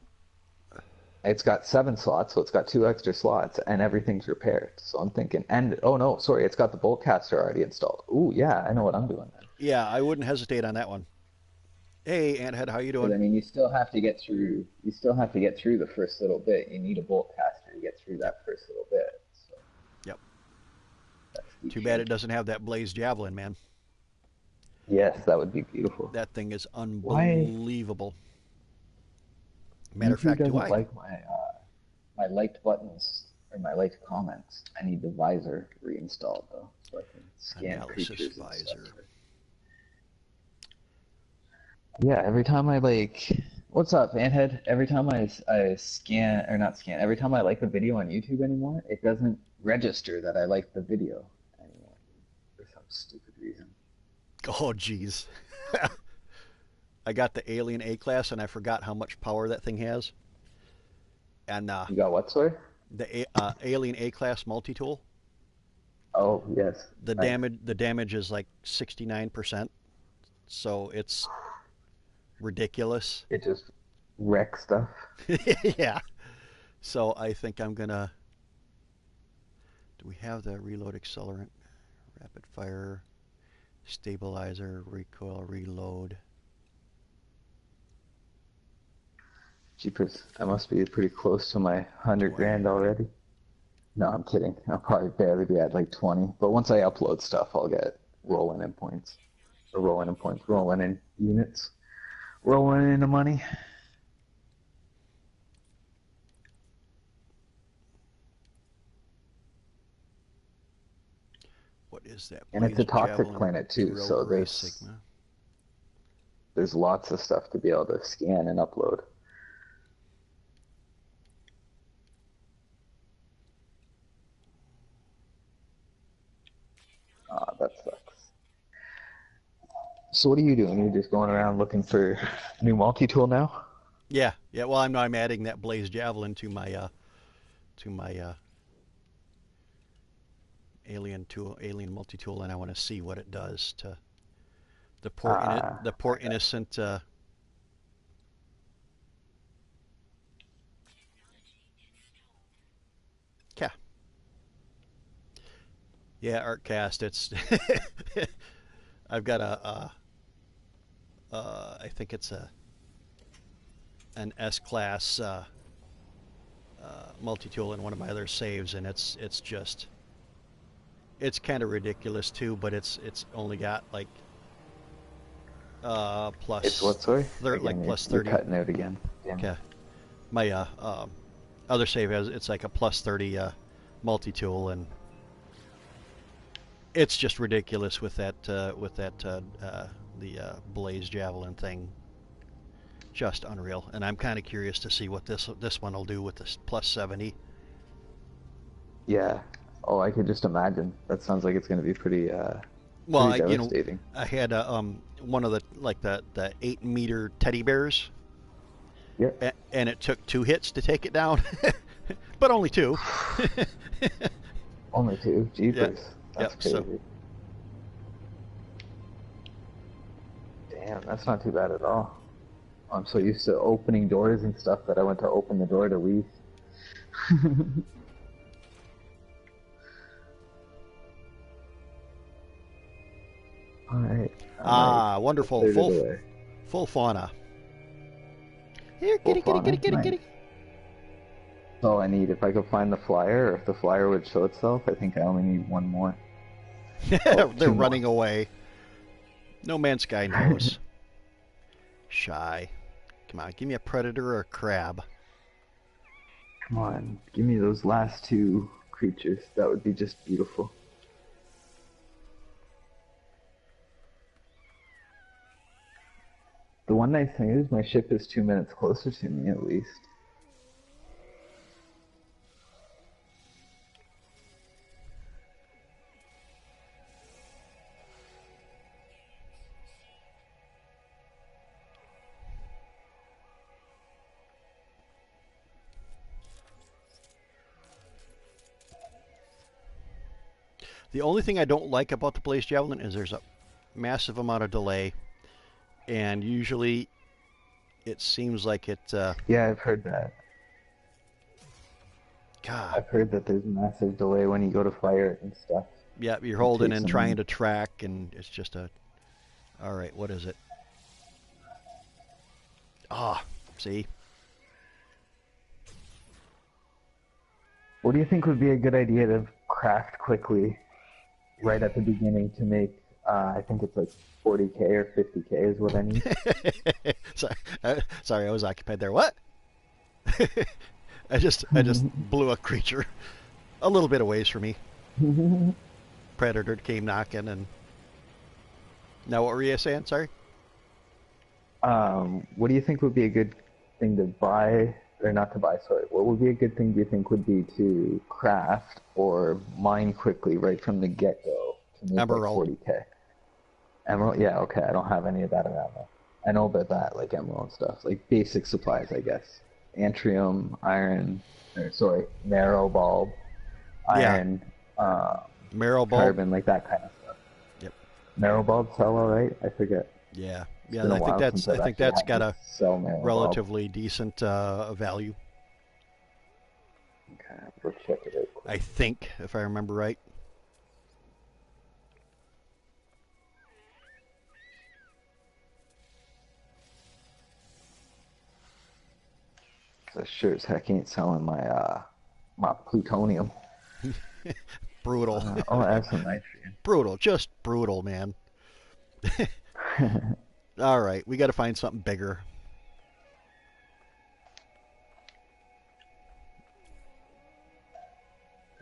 it's got 7 slots, so it's got 2 extra slots, and everything's repaired. So I'm thinking, and oh no, sorry, it's got the bolt caster already installed. Ooh, yeah, I know what I'm doing then. Yeah, I wouldn't hesitate on that one. Hey, Anthead, how you Because doing? I mean, you still have to get through. You still have to get through the first little bit. You need a bolt caster to get through Yep, that first little bit. So yep. that's the Too bad key. it doesn't have that blazed javelin, man. Yes, that would be beautiful. That thing is Why unbelievable. Matter of YouTube fact, do doesn't I? like my liked buttons or my liked comments? I need the visor reinstalled though, so I can scan Analysis creatures and stuff. visor. Yeah, every time I like, what's up, Anthead? Every time I scan or not scan, every time I like a video on YouTube anymore, it doesn't register that I like the video anymore for some stupid reason. Oh, jeez. I got the Alien A class and I forgot how much power that thing has. And You got what, sorry? the Alien A class multi tool, Oh, yes. Nice. the damage is like 69%. So it's ridiculous. It just wrecks stuff. Yeah. So I think I'm gonna. Do we have the reload accelerant? Rapid fire, stabilizer, recoil, reload. Jeepers, I must be pretty close to my 100 Do I? grand already. No, I'm kidding. I'll probably barely be at like 20. But once I upload stuff, I'll get rolling in points. Or rolling in points, rolling in units, rolling into money. What is that? And it's a Blazed toxic javelin, planet too, drill so gray there's sigma. there's lots of stuff to be able to scan and upload. Ah, that sucks. So what are you doing? You're just going around looking for new multi-tool now? Yeah, yeah. Well, I'm adding that blazed javelin to my alien multi tool, and I want to see what it does to the I poor got innocent. Yeah, yeah. Artcast. It's I've got I think it's an S class multi tool in one of my other saves, and it's just it's kind of ridiculous too. But it's only got like It's what, sorry? like Again, plus you're 30. cutting out again. Damn it. Okay, my other save has it's like a plus 30 multi tool, and It's just ridiculous with that the blaze javelin thing. Just unreal. And I'm kind of curious to see what this one will do with this plus 70. Yeah. Oh, I could just imagine. That sounds like it's going to be Well, pretty devastating. I had one of the 8 meter teddy bears, Yeah. and it took 2 hits to take it down, but only two. Only two. Yeah. Jeepers. That's Yep. So crazy. Damn, that's not too bad at all. I'm so used to opening doors and stuff that I went to open the door to leave. Alright. wonderful Cleared it away. full fauna. Here, Full kitty, kitty, kitty, fauna. kitty, Nice. kitty. That's all I need. If I could find the flyer, or if the flyer would show itself, I think I only need one more. Oh, They're two more. running away. No Man's Sky knows. Shy. Come on, give me a predator or a crab. Come on, give me those last two creatures. That would be just beautiful. The one nice thing is my ship is 2 minutes closer to me, at least. The only thing I don't like about the Blaze Javelin is there's a massive amount of delay, and usually it seems like it. Yeah, I've heard that. God, I've heard that there's massive delay when you go to fire it and stuff. yeah, you're It holding takes and a trying minute. to track, and it's just a. All right, what is it? Ah, see. What do you think would be a good idea to craft quickly right at the beginning to make, I think it's like 40k or 50k is what I need. Sorry, I was occupied there. What? I just blew a creature a little bit away from me. Predator came knocking, and now what were you saying? Sorry. What do you think would be a good thing to buy, or not to buy, sorry. What would be a good thing do you think would be to craft or mine quickly right from the get-go to make Emerald. like 40k? Emerald? Yeah, okay, I don't have any of that around though. I know about that, like emerald stuff, like basic supplies, I guess. Antrium, iron, or sorry, marrow bulb, Yeah, iron, marrow bulb. carbon, like that kind of stuff. Yep. Marrow bulb sell alright? I forget. Yeah. It's Yeah. been a I think while since I've that's actually had got to a sell marrow bulb. relatively decent value. Okay, we'll check it out quick. I think, if I remember right. So sure as heck ain't selling my plutonium. Brutal. Oh, I have some nitrogen. Brutal. Just brutal, man. All right, we got to find something bigger.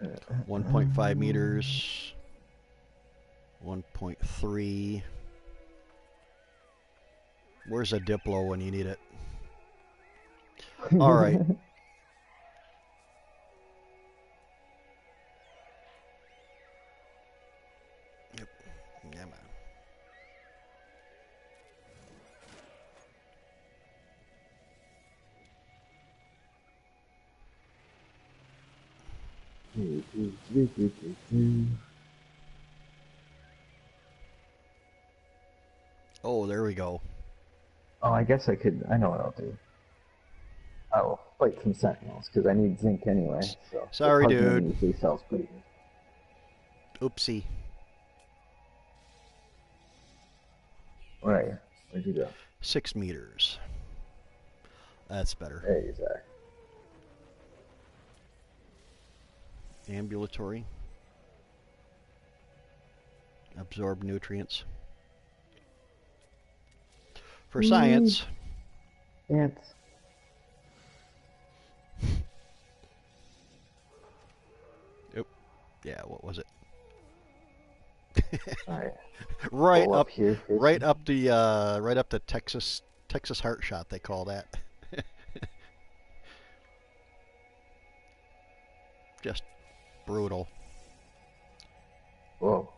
Uh, 1.5 meters. 1.3. Where's a Diplo when you need it? All right. Yep. Yeah, man. Oh, there we go. Oh, I guess I could. I know what I'll do. I will fight some sentinels because I need zinc anyway. So Sorry, the plug-in dude. usually sells pretty good. Oopsie. Right. Where'd you go? 6 meters. That's better. There you are. Ambulatory. Absorb nutrients. For science. Ants. Oop. Yeah, what was it? Alright, right pull up up, here for right some. up the, right up the Texas heart shot. They call that. Just brutal. Whoa.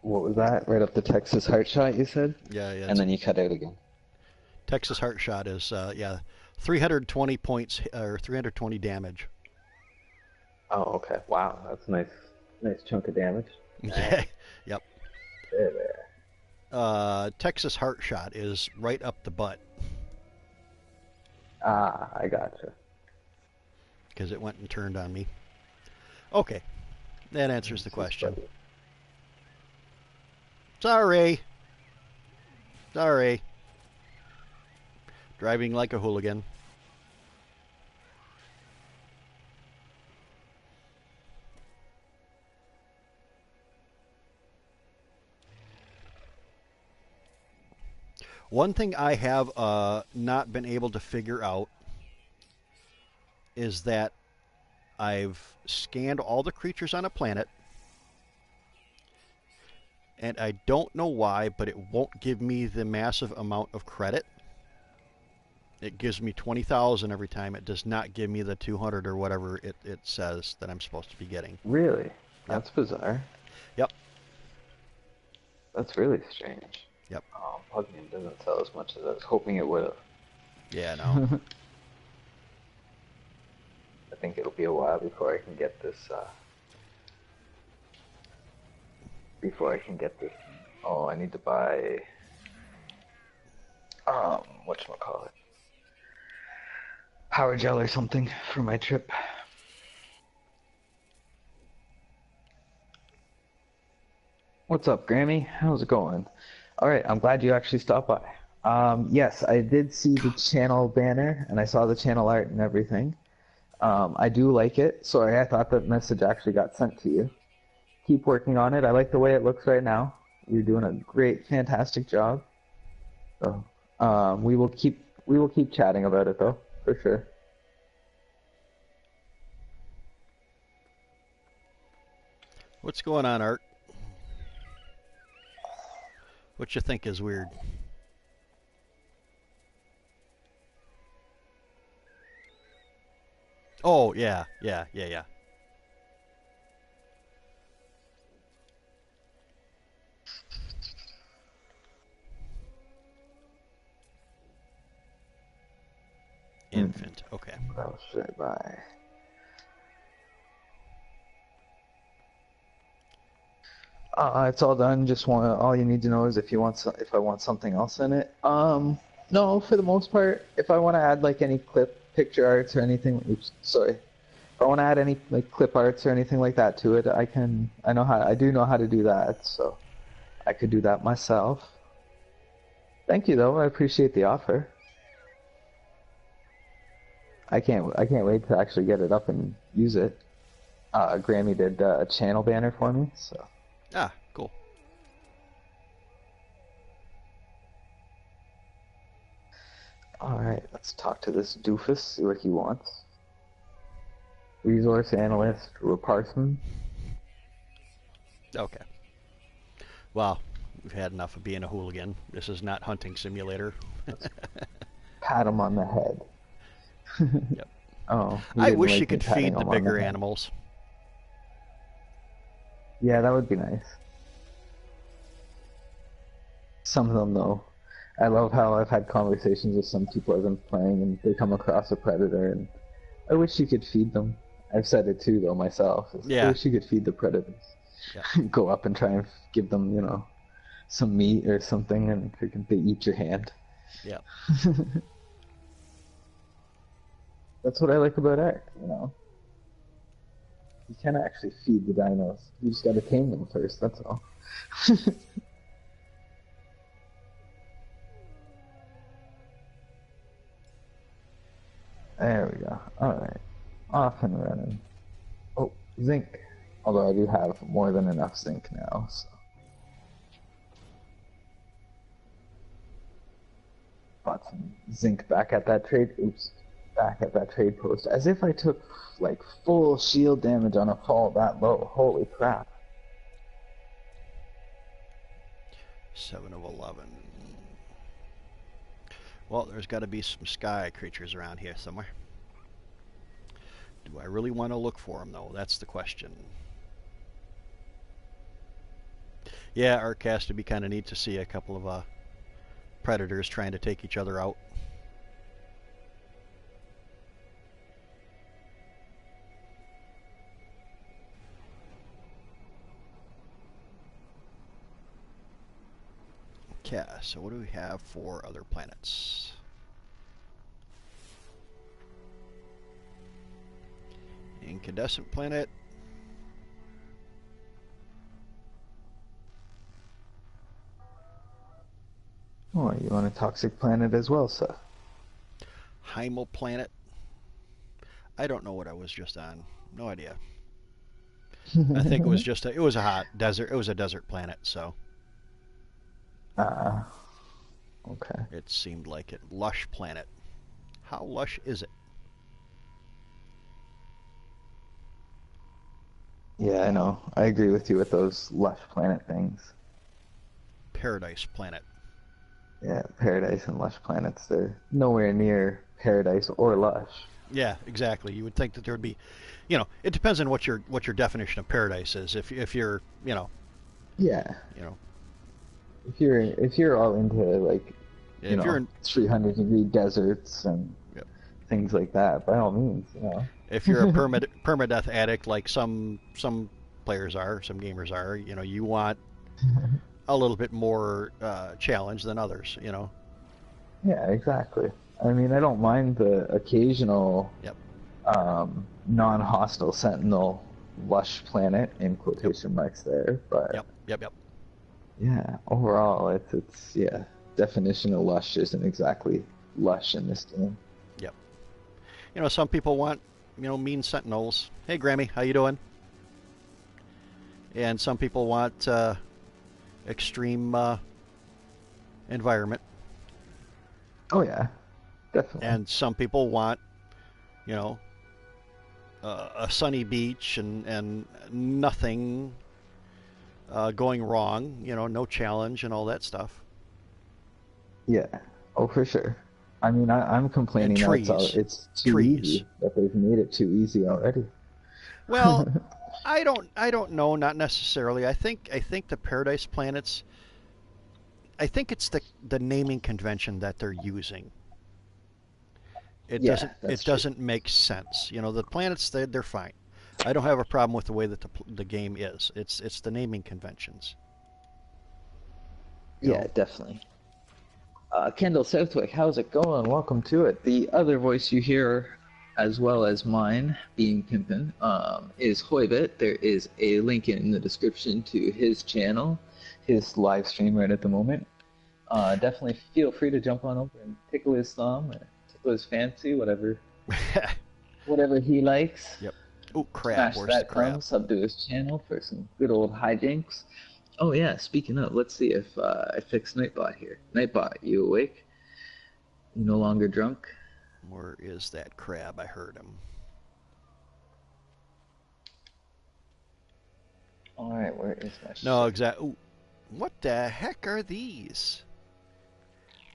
What was that? Right up the Texas heart shot, you said? Yeah, yeah. And then you cut out again. Texas heart shot is, yeah, 320 points or 320 damage. Oh, okay. Wow, that's a nice chunk of damage. Yeah, Dang. yep. There. Texas heart shot is right up the butt Ah, I gotcha. because it went and turned on me. Okay, that answers the This is question. funny. Sorry, sorry. Driving like a hooligan. One thing I have not been able to figure out is that I've scanned all the creatures on a planet, and I don't know why, but it won't give me the massive amount of credit. It gives me 20,000 every time. It does not give me the 200 or whatever it says that I'm supposed to be getting. Really? Yep, That's bizarre. yep, That's really strange. yep. Plug-in doesn't sell as much as I was hoping it would Yeah, no. have. I think it'll be a while before I can get this, Oh, I need to buy, whatchamacallit? Power gel or something for my trip. What's up, Grammy? How's it going? All right, I'm glad you actually stopped by. Yes, I did see the channel banner and I saw the channel art and everything. I do like it. Sorry, I thought that message actually got sent to you. Keep working on it. I like the way it looks right now. You're doing a great, fantastic job. So, we will keep chatting about it though, for sure. What's going on, Art? What you think is weird? Oh, yeah, yeah, yeah, yeah. Hmm. Infant. Okay. What else should I buy? It's all done. Just want all you need to know is if I want something else in it. No, for the most part, if I want to add like any picture arts or anything, oops, sorry. If I want to add any like clip arts or anything like that to it, I can. I do know how to do that, so I could do that myself. Thank you though. I appreciate the offer. I can't wait to actually get it up and use it. Grammy did a channel banner for me, so. Ah, cool. Alright, let's talk to this doofus, see what he wants. Resource analyst, Raparsman. Okay. Well, we've had enough of being a hooligan. This is not hunting simulator. Pat him on the head. Yep. Oh, he I didn't wish you like me could patting feed the him on the bigger head. animals. Yeah, that would be nice. Some of them, though. I love how I've had conversations with some people I've been playing and they come across a predator and I wish you could feed them. I've said it too, though, myself. I Yeah. wish you could feed the predators. Yeah. Go up and try and give them, some meat or something and they eat your hand. Yeah. That's what I like about art. You can't actually feed the dinos. You just gotta tame them first, that's all. There we go. Alright. Off and running. Oh, zinc. Although I do have more than enough zinc now, so. Bought some zinc back at that trade. Oops. Back at that trade post. As if I took, like, full shield damage on a fall that low. Holy crap. 7 of 11. Well, there's got to be some sky creatures around here somewhere. Do I really want to look for them, though? That's the question. Yeah, Arcast would be kind of neat to see a couple of predators trying to take each other out. Okay, so what do we have for other planets? Incandescent planet. Oh, you want a toxic planet as well, sir? Hymo planet. I don't know what I was just on. No idea. I think it was just it was a hot desert. It was a desert planet, so. Okay. It seemed like it. Lush planet. How lush is it? Yeah, I know. I agree with you with those lush planet things. Paradise planet. Yeah, paradise and lush planets, they're nowhere near paradise or lush. Yeah, exactly. You would think that there would be, it depends on what your definition of paradise is. If you're, Yeah. you know, If you're all into like, if you're in, 300-degree deserts and yep. things like that, by all means, If you're a permadeath addict like some players are, some gamers are, you want a little bit more challenge than others, Yeah, exactly. I mean, I don't mind the occasional Yep. Non-hostile sentinel lush planet in quotation marks there, but Yep. yeah, overall it's yeah, definition of lush isn't exactly lush in this game. Yep. Some people want, mean sentinels. Hey, Grammy, how you doing? And some people want extreme environment. Oh yeah, definitely. And some people want, a sunny beach and nothing going wrong, no challenge and all that stuff. Yeah, oh for sure. I mean, I'm complaining that it's too easy, that they've made it too easy already. Well, I don't know, not necessarily. I think the paradise planets, I think it's the naming convention that they're using. It doesn't make sense. The planets, they're fine. I don't have a problem with the way that the game is. It's the naming conventions. Yeah, definitely. Kendall Southwick, how's it going? Welcome to it. The other voice you hear, as well as mine, being Pympin, is Hoibit. There is a link in the description to his channel, his live stream right at the moment. Definitely feel free to jump on over and tickle his thumb, or tickle his fancy, whatever he likes. Yep. Oh, crap. Smash that thumb, sub to his channel for some good old hijinks. Oh yeah, speaking of, let's see if I fix Nightbot here. Nightbot, you awake? You no longer drunk? Where is that crab? I heard him. Alright, where is my No, exactly. What the heck are these?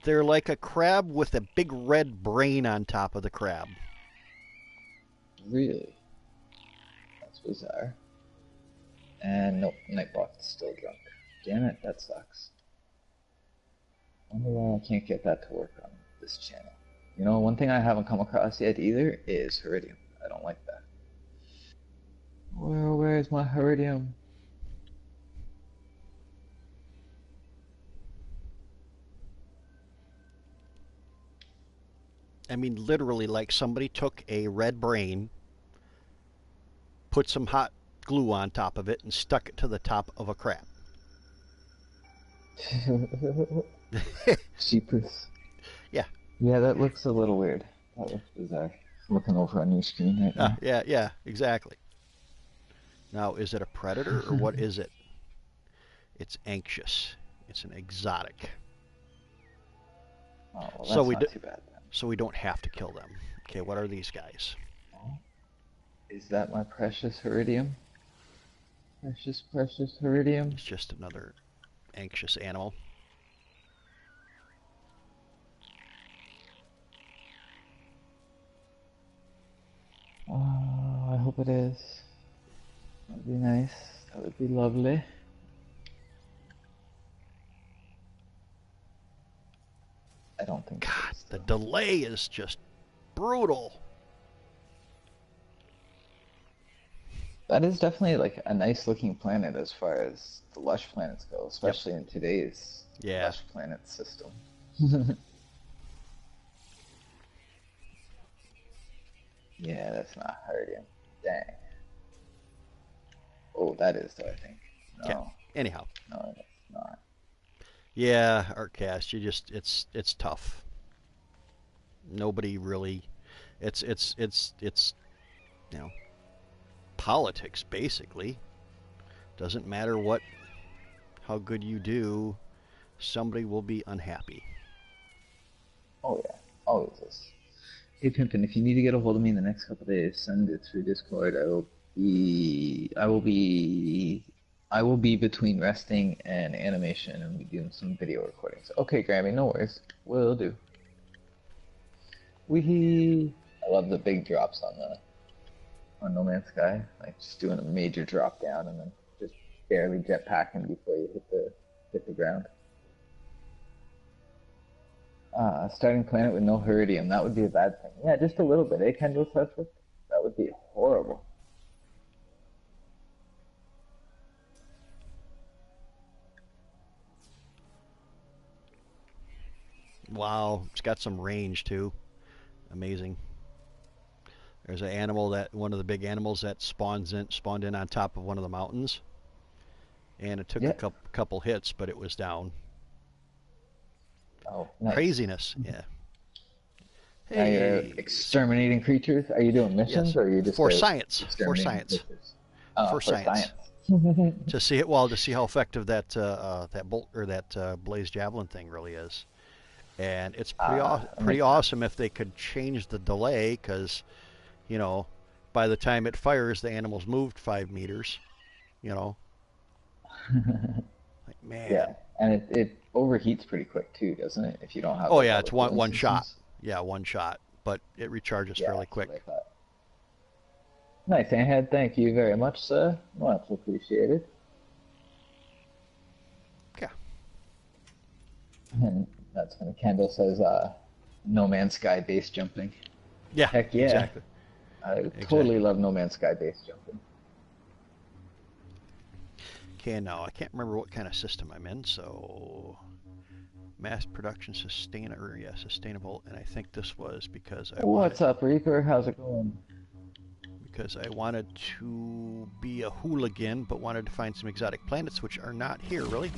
They're like a crab with a big red brain on top of the crab. Really? That's bizarre. And nope, Nightbot's still drunk. Damn it, that sucks. Wonder why I can't get that to work on this channel. One thing I haven't come across yet either is Heridium. I don't like that. Where's my Heridium? I mean, literally, like somebody took a red brain, put some hot glue on top of it, and stuck it to the top of a crab. Sheepers. Yeah. Yeah, that looks a little weird. That looks bizarre. Looking over on your screen right now. Yeah, exactly. Now, is it a predator or what is it? It's anxious. It's an exotic. Oh, well, that's not too bad then. So we don't have to kill them. Okay, what are these guys? Oh. Is that my precious Heridium? Precious Heridium? It's just another anxious animal. hope it is. That'd be nice. That would be lovely. I don't think God, so. the delay is just brutal. That is definitely like a nice looking planet as far as the lush planets go, especially in today's Yeah. lush planet system. Yeah, that's not hurting. Dang. Oh, that is though, I think. Okay. No, Anyhow. no, it's not. Yeah, Artcast, it's tough. Nobody really it's you know, politics basically. Doesn't matter how good you do, somebody will be unhappy. Oh yeah, always is. Hey Pimpin, if you need to get a hold of me in the next couple of days, send it through Discord. I will be between resting and animation, and we'll be doing some video recordings. Okay, Grammy, no worries. Will do. Wee. I love the big drops on No Man's Sky, like just doing a major drop down and then just barely jetpacking before you hit the ground. Starting planet with no Heridium, that would be a bad thing. Yeah, just a little bit, eh, Kendall Sedgwick? That would be horrible. Wow, it's got some range too. Amazing. There's one of the big animals that spawned in on top of one of the mountains, and it took Yeah. a couple hits, but it was down. Oh, nice. Craziness, yeah. Now you're Hey, exterminating creatures? Are you doing missions yes, or are you just for science, exterminating creatures? Oh, for for science. science. To see how effective that bolt or that blaze javelin thing really is, and it's pretty awesome if they could change the delay, because by the time it fires, the animal's moved 5 meters. Like, man. Yeah, and it overheats pretty quick too, doesn't it? If you don't have Oh like yeah, all it's the one cooling one shot. systems. Yeah, one shot, but it recharges Yeah, fairly that's what I quick. thought. Nice, Anhead. Thank you very much, sir. Much appreciated. Yeah. And that's when Kendall says, "No Man's Sky base jumping." Yeah. Heck yeah! Exactly. I totally love No Man's Sky base jumping. Okay, now I can't remember what kind of system I'm in, so mass production sustainable, and I think this was because What's up, Reaper? How's it going? because I wanted to be a hooligan, but wanted to find some exotic planets which are not here, really.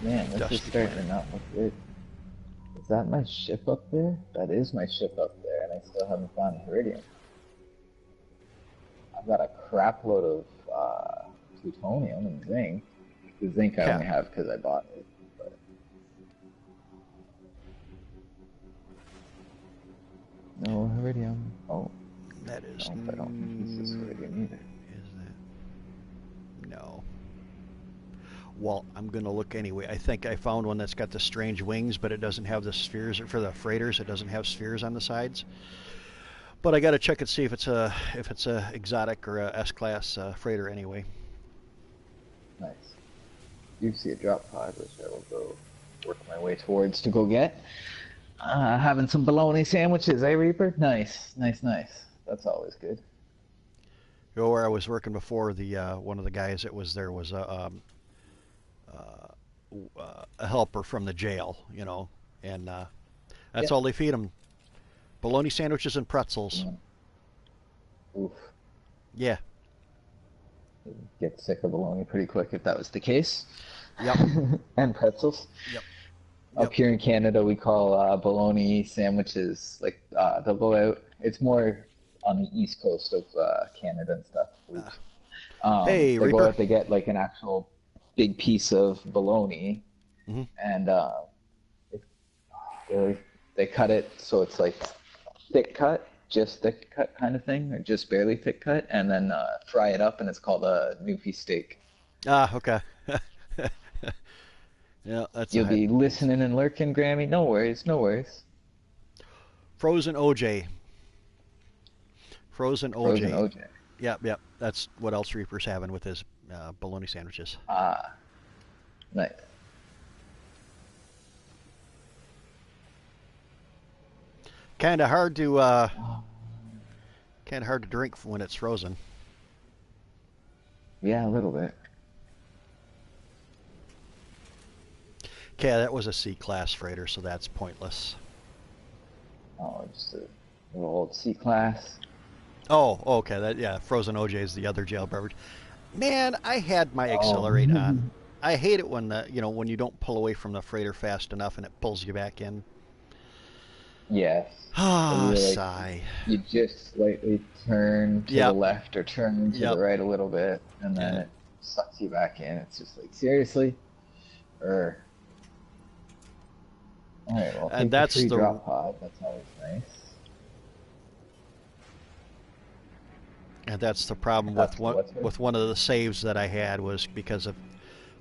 Man, this is starting to not look good. Is that my ship up there? That is my ship up there, and I still haven't found Iridium. I've got a crap load of plutonium and zinc. The zinc I only have because I bought it. But... No Iridium. Oh. That is. Nope, I don't think this is Iridium either. Is that? No. Well, I'm going to look anyway. I think I found one that's got the strange wings, but it doesn't have the spheres. For the freighters, it doesn't have spheres on the sides. But I got to check and see if it's a exotic or a S-class freighter anyway. Nice. You see a drop pod, which I will go work my way towards to go get. Having some bologna sandwiches, eh, Reaper? Nice, nice, nice. That's always good. Where I was working before, the one of the guys that was there was a helper from the jail, and that's all they feed them: bologna sandwiches and pretzels. Oof. Yeah. Get sick of bologna pretty quick if that was the case. Yep. And pretzels. Yep. Up here in Canada, we call bologna sandwiches like they'll go out. It's more on the east coast of Canada and stuff. Hey, they Reaper. go out. They get like an actual big piece of bologna, and they cut it so it's like thick cut, just thick cut kind of thing, or just barely thick cut, and then fry it up, and it's called a Newfie steak. Okay. Yeah, that's. You'll be listening and lurking, Grammy. No worries, no worries. Frozen OJ. Frozen Frozen OJ. OJ. Yep, yep. That's what else Reaper's having with his bologna sandwiches. Ah, nice. Kind of hard to Oh, drink when it's frozen. yeah, a little bit. Okay, that was a C-class freighter, so that's pointless. Oh, just a little old C class. Oh, okay. That yeah, frozen OJ is the other jail beverage. Man, I had my Oh, accelerate on. I hate it when when you don't pull away from the freighter fast enough and it pulls you back in. yes. And Ah, you're like, sigh. you just slightly turn to the Yep, left or turn to the yep. right a little bit, and then And it sucks you back in. It's just like, seriously? Or, alright, well, and take the that's free the drop pod. That's always nice. and that's the problem with That's the what's it? one of the saves that I had was because of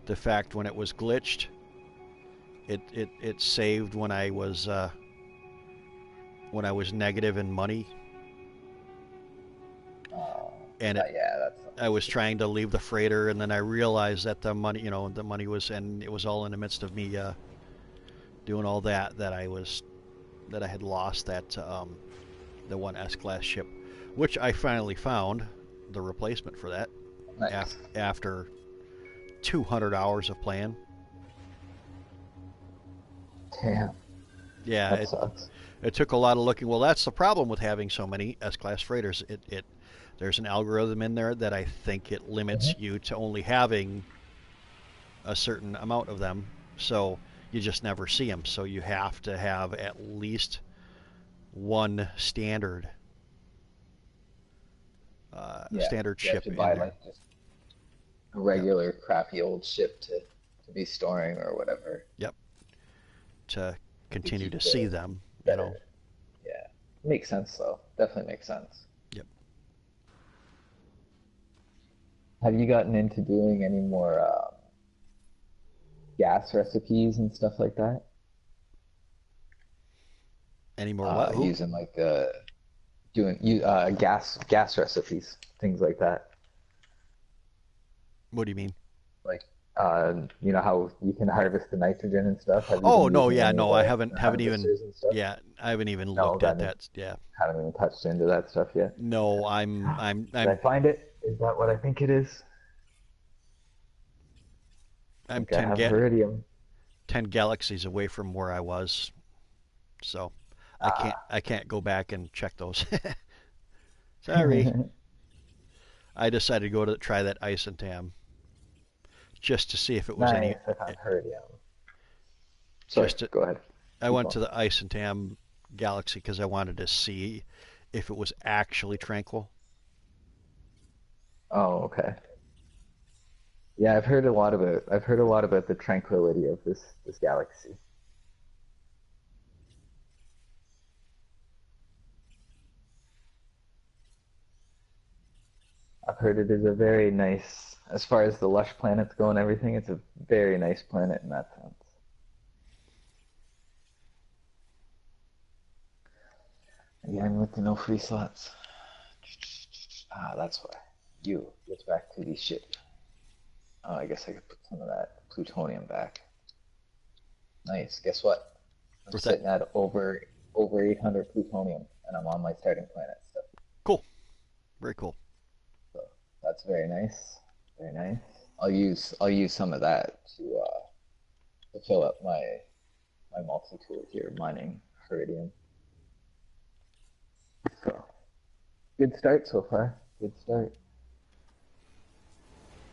the fact when it was glitched, it saved when I was negative in money, Uh, and yeah, that's I was trying to leave the freighter, and then I realized that the money was, and it was all in the midst of me doing all that I had lost that the one S-class ship, which I finally found the replacement for that nice. after 200 hours of playing. Damn, Yeah, that sucks. it took a lot of looking. Well, that's the problem with having so many S-class freighters. It there's an algorithm in there that I think it limits Hmm. you to only having a certain amount of them, so you just never see them. So you have to have at least one Yeah, standard you have ship to in buy there. like just a Yep, regular crappy old ship to be storing or whatever yep. To to continue keep to see the them, better. Yeah, makes sense though. Definitely makes sense. Yep. Have you gotten into doing any more gas recipes and stuff like that? Any more what? Who? Using like doing gas recipes, things like that. What do you mean? Like you know how you can harvest the nitrogen and stuff. Have you Oh been no, using yeah, any of no, I the haven't even. harvesters and stuff? Yeah, I haven't even No, looked at that. Yeah, haven't even touched into that stuff yet. no, Did I find it? Is that what I think it is? I I'm think I have Iridium. 10 galaxies away from where I was, so Ah. I can't go back and check those. Sorry. I decided to go to try that ice and tam just to see if it was any. Nice, I found Iridium. Sorry, Just to, go ahead. I Keep went going. to the ice and tam galaxy because I wanted to see if it was actually tranquil. Oh, okay. Yeah, I've heard a lot about the tranquility of this galaxy. I've heard it is a very nice, as far as the lush planets go and everything, it's a very nice planet in that sense. Again, with the no free slots. Ah, that's why. You get back to the ship. Oh, I guess I could put some of that plutonium back. Nice. Guess what? I'm With that, sitting at over 800 plutonium, and I'm on my starting planet. So, cool, very cool. so that's very nice. Very nice. I'll use some of that to fill up my multi tool here, mining iridium. So good start so far. Good start.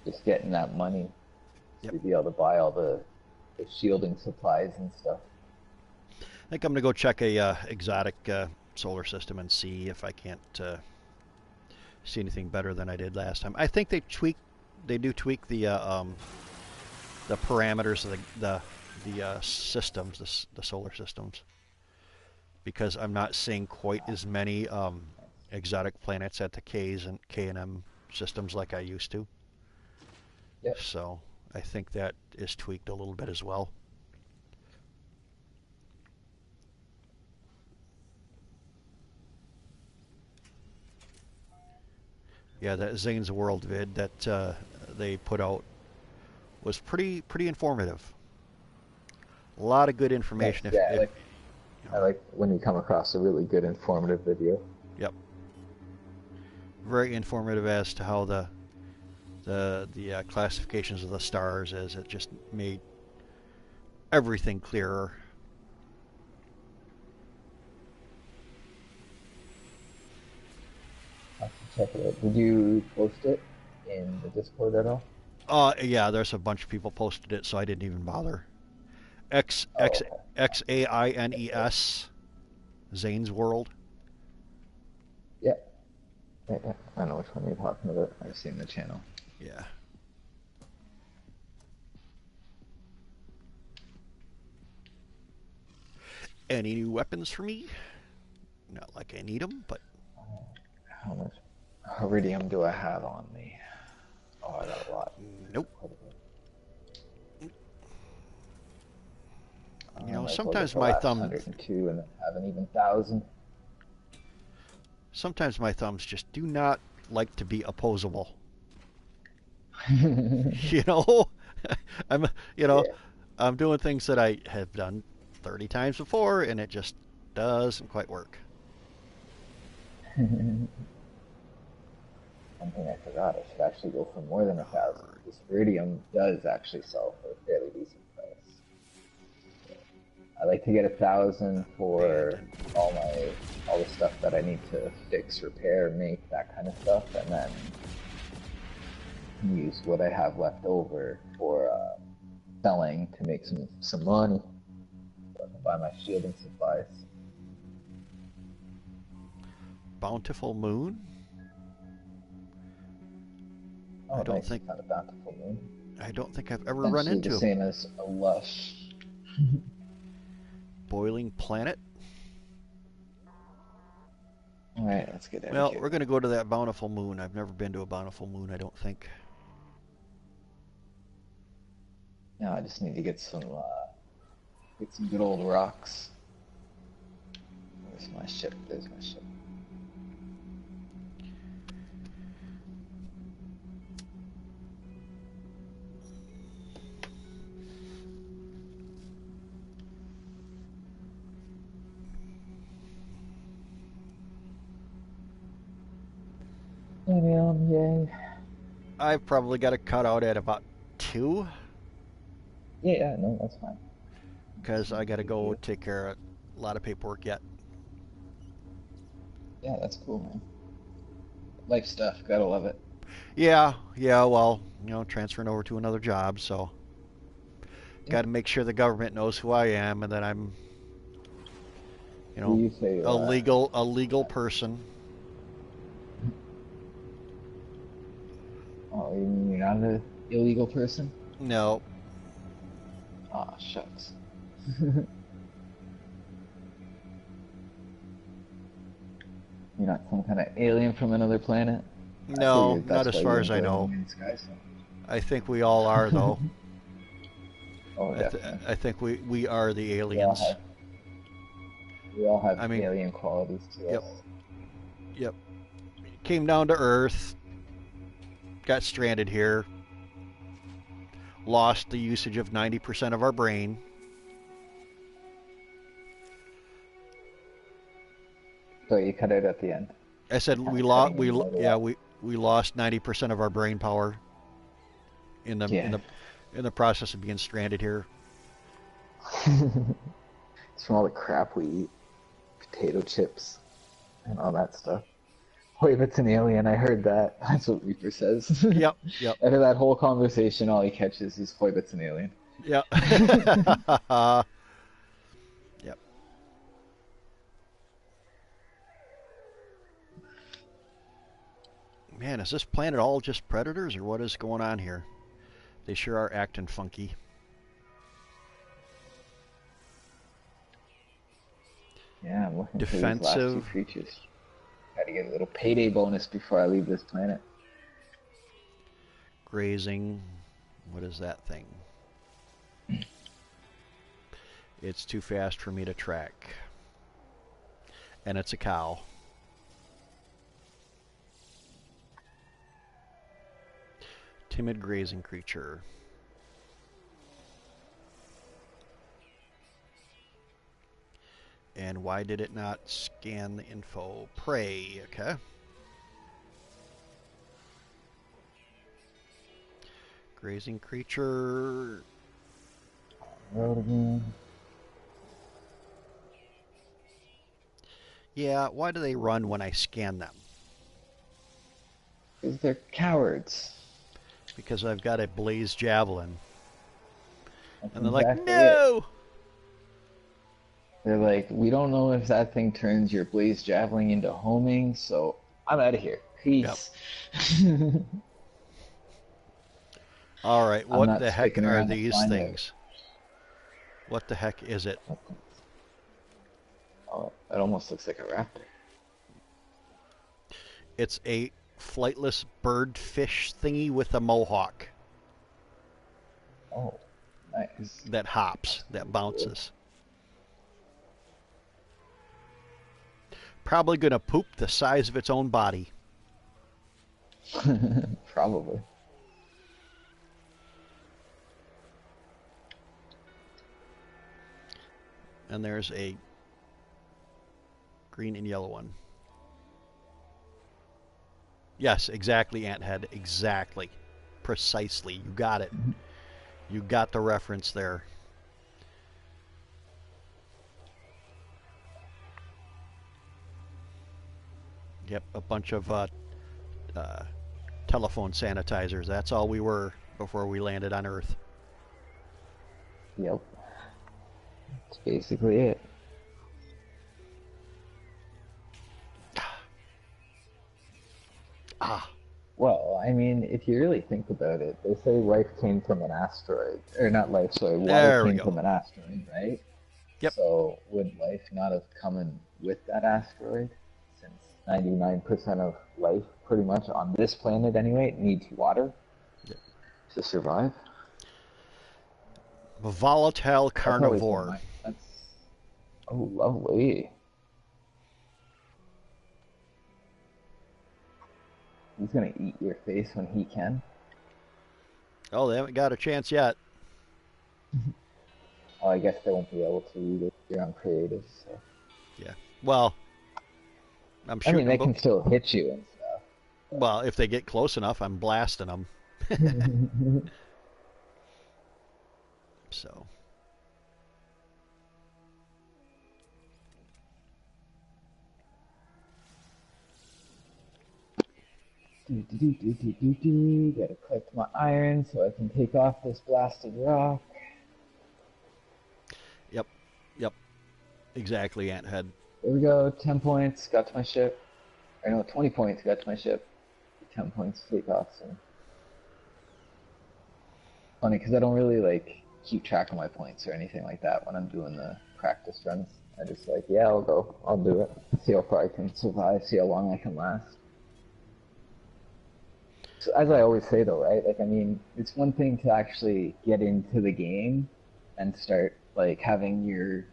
Just getting that money Yep. to be able to buy all the shielding supplies and stuff. I think I'm gonna go check a exotic solar system and see if I can't see anything better than I did last time. I think they do tweak the parameters of the systems, the solar systems, because I'm not seeing quite as many exotic planets at the K and M systems like I used to. Yep. So I think that is tweaked a little bit as well. Yeah, that Zane's World vid that they put out was pretty informative. A lot of good Nice. information. Yeah, If you I know, like when you come across a really good informative video. yep, very informative as to how the classifications of the stars is. It just made everything clearer. I have to check it out. Did you post it in the Discord at all? Yeah, there's a bunch of people posted it, so I didn't even bother. X X Oh, okay. XAINES Zane's World. Yeah, yeah. I know which one you're talking about. I've seen the channel. Yeah. Any new weapons for me? Not like I need them, but How much iridium do I have on me? Oh, I got a lot. nope. You know, Might as well get sometimes the my last thumb, 102 and then have an even 1,000. sometimes my thumbs just do not like to be opposable. You know, I'm, you know, Yeah. I'm doing things that I have done 30 times before, and it just doesn't quite work. One thing I forgot, I should actually go for more than 1,000. This iridium does actually sell for a fairly decent price. I like to get 1,000 for Abandoned. all the stuff that I need to fix, repair, make, that kind of stuff, and then use what I have left over for selling to make some money. So I can buy my shielding supplies. Bountiful Moon. Oh, I don't nice! think Found a bountiful moon. I don't think I've ever run Essentially the into a same as a lush. boiling planet. All right, let's get out of Well, here. we're going to go to that Bountiful Moon. I've never been to a Bountiful Moon, I don't think. Now I just need to get some good old rocks. Where's my ship? There's my ship. Yay. I've probably got a cutout at about 2 Yeah, no, that's fine. because I got to go take care of a lot of paperwork yet. Yeah, that's cool, man. Life stuff, gotta love it. Yeah, well, transferring over to another job, so Yeah. got to make sure the government knows who I am and that I'm, Do you say a legal person. oh, you mean you're not an illegal person? No, Aw, shucks. You're not some kind of alien from another planet? I no, figured not that's as why you far as I enjoy know. No Man's Sky so I think we all are, though. much. Oh, definitely. I think we are the We all aliens. have, we all have I mean, alien qualities to yep, us. yep. Came down to Earth, got stranded here, lost the usage of 90% of our brain. So you cut out at the end. I said Kind of cutting in we lost 90% of our brain power in the Yeah. in the process of being stranded here. It's from all the crap we eat. Potato chips and all that stuff. Wait, if it's an alien, I heard that. That's what Reaper says. Yep, yep, Out of that whole conversation, all he catches is Hoibit's an alien. yep. Yep. Man, is this planet all just predators or what is going on here? They sure are acting funky. Yeah, I'm looking for these last two Defensive. creatures. Gotta get a little payday bonus before I leave this planet. Grazing. What is that thing? It's too fast for me to track. And it's a cow. Timid grazing creature. And why did it not scan the info? Prey, okay. Grazing creature. Road again. Yeah, why do they run when I scan them? Because they're cowards. Because I've got a blaze javelin. That's And they're like, exactly no! it. They're like, we don't know if that thing turns your blaze javelin into homing, so I'm out of here. Peace. Yep. All right, what the heck are these these things? What the heck is it? Oh, it almost looks like a raptor. It's a flightless birdfish thingy with a mohawk. Oh, nice. That hops, that bounces. Probably gonna poop the size of its own body. Probably. And there's a green and yellow one. Yes, exactly, Anthead. Exactly. Precisely. You got it. You got the reference there. Yep, a bunch of telephone sanitizers. That's all we were before we landed on Earth. Yep. That's basically it. Ah. Well, I mean, if you really think about it, they say life came from an asteroid. Or not life, sorry, water came from an asteroid, right? Yep. So would life not have come in with that asteroid? Since 99% of life, pretty much on this planet anyway, needs water to survive. A volatile carnivore. That's oh, lovely. He's gonna eat your face when he can. Oh, they haven't got a chance yet. Oh, I guess they won't be able to either. You're on creative, so. Yeah. Well, I'm sure. I mean, they can still hit you and stuff. Well, if they get close enough, I'm blasting them. So. Gotta collect my iron so I can take off this blasted rock. Yep. Yep. Exactly, Anthead. There we go. 10 points. Got to my ship. I know, 20 points. Got to my ship. 10 points to take off. So. Funny, because I don't really like keep track of my points or anything like that when I'm doing the practice runs. I just like, yeah, I'll go. I'll do it. See how far I can survive. See how long I can last. So, as I always say though, right? Like, I mean, it's one thing to actually get into the game and start like having you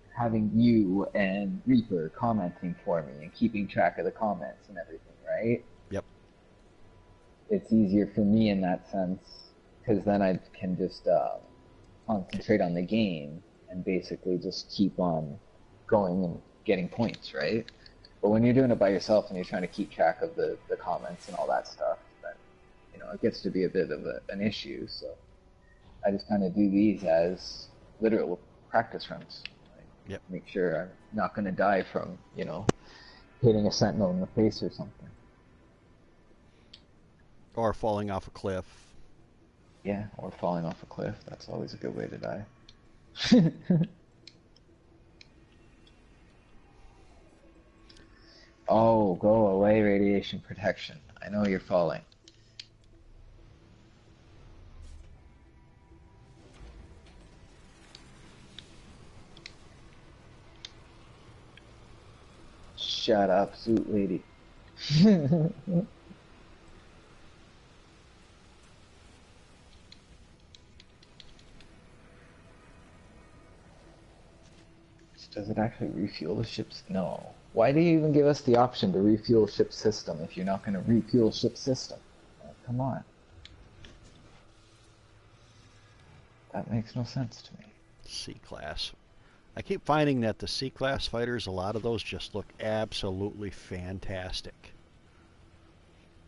and Reaper commenting for me and keeping track of the comments and everything, right? Yep. It's easier for me in that sense because then I can just concentrate on the game and basically just keep on going and getting points, right? But when you're doing it by yourself and you're trying to keep track of the comments and all that stuff, then it gets to be a bit of an issue. So I just kind of do these as literal practice runs. Yep. Make sure I'm not going to die from, hitting a sentinel in the face or something. Or falling off a cliff. Yeah, or falling off a cliff. That's always a good way to die. Oh, go away, radiation protection. I know you're falling. Shut up, suit lady. Does it actually refuel the ship's? No. Why do you even give us the option to refuel ship system if you're not going to refuel ship system? Oh, come on. That makes no sense to me. C-class. I keep finding that the C-class fighters, a lot of those just look absolutely fantastic.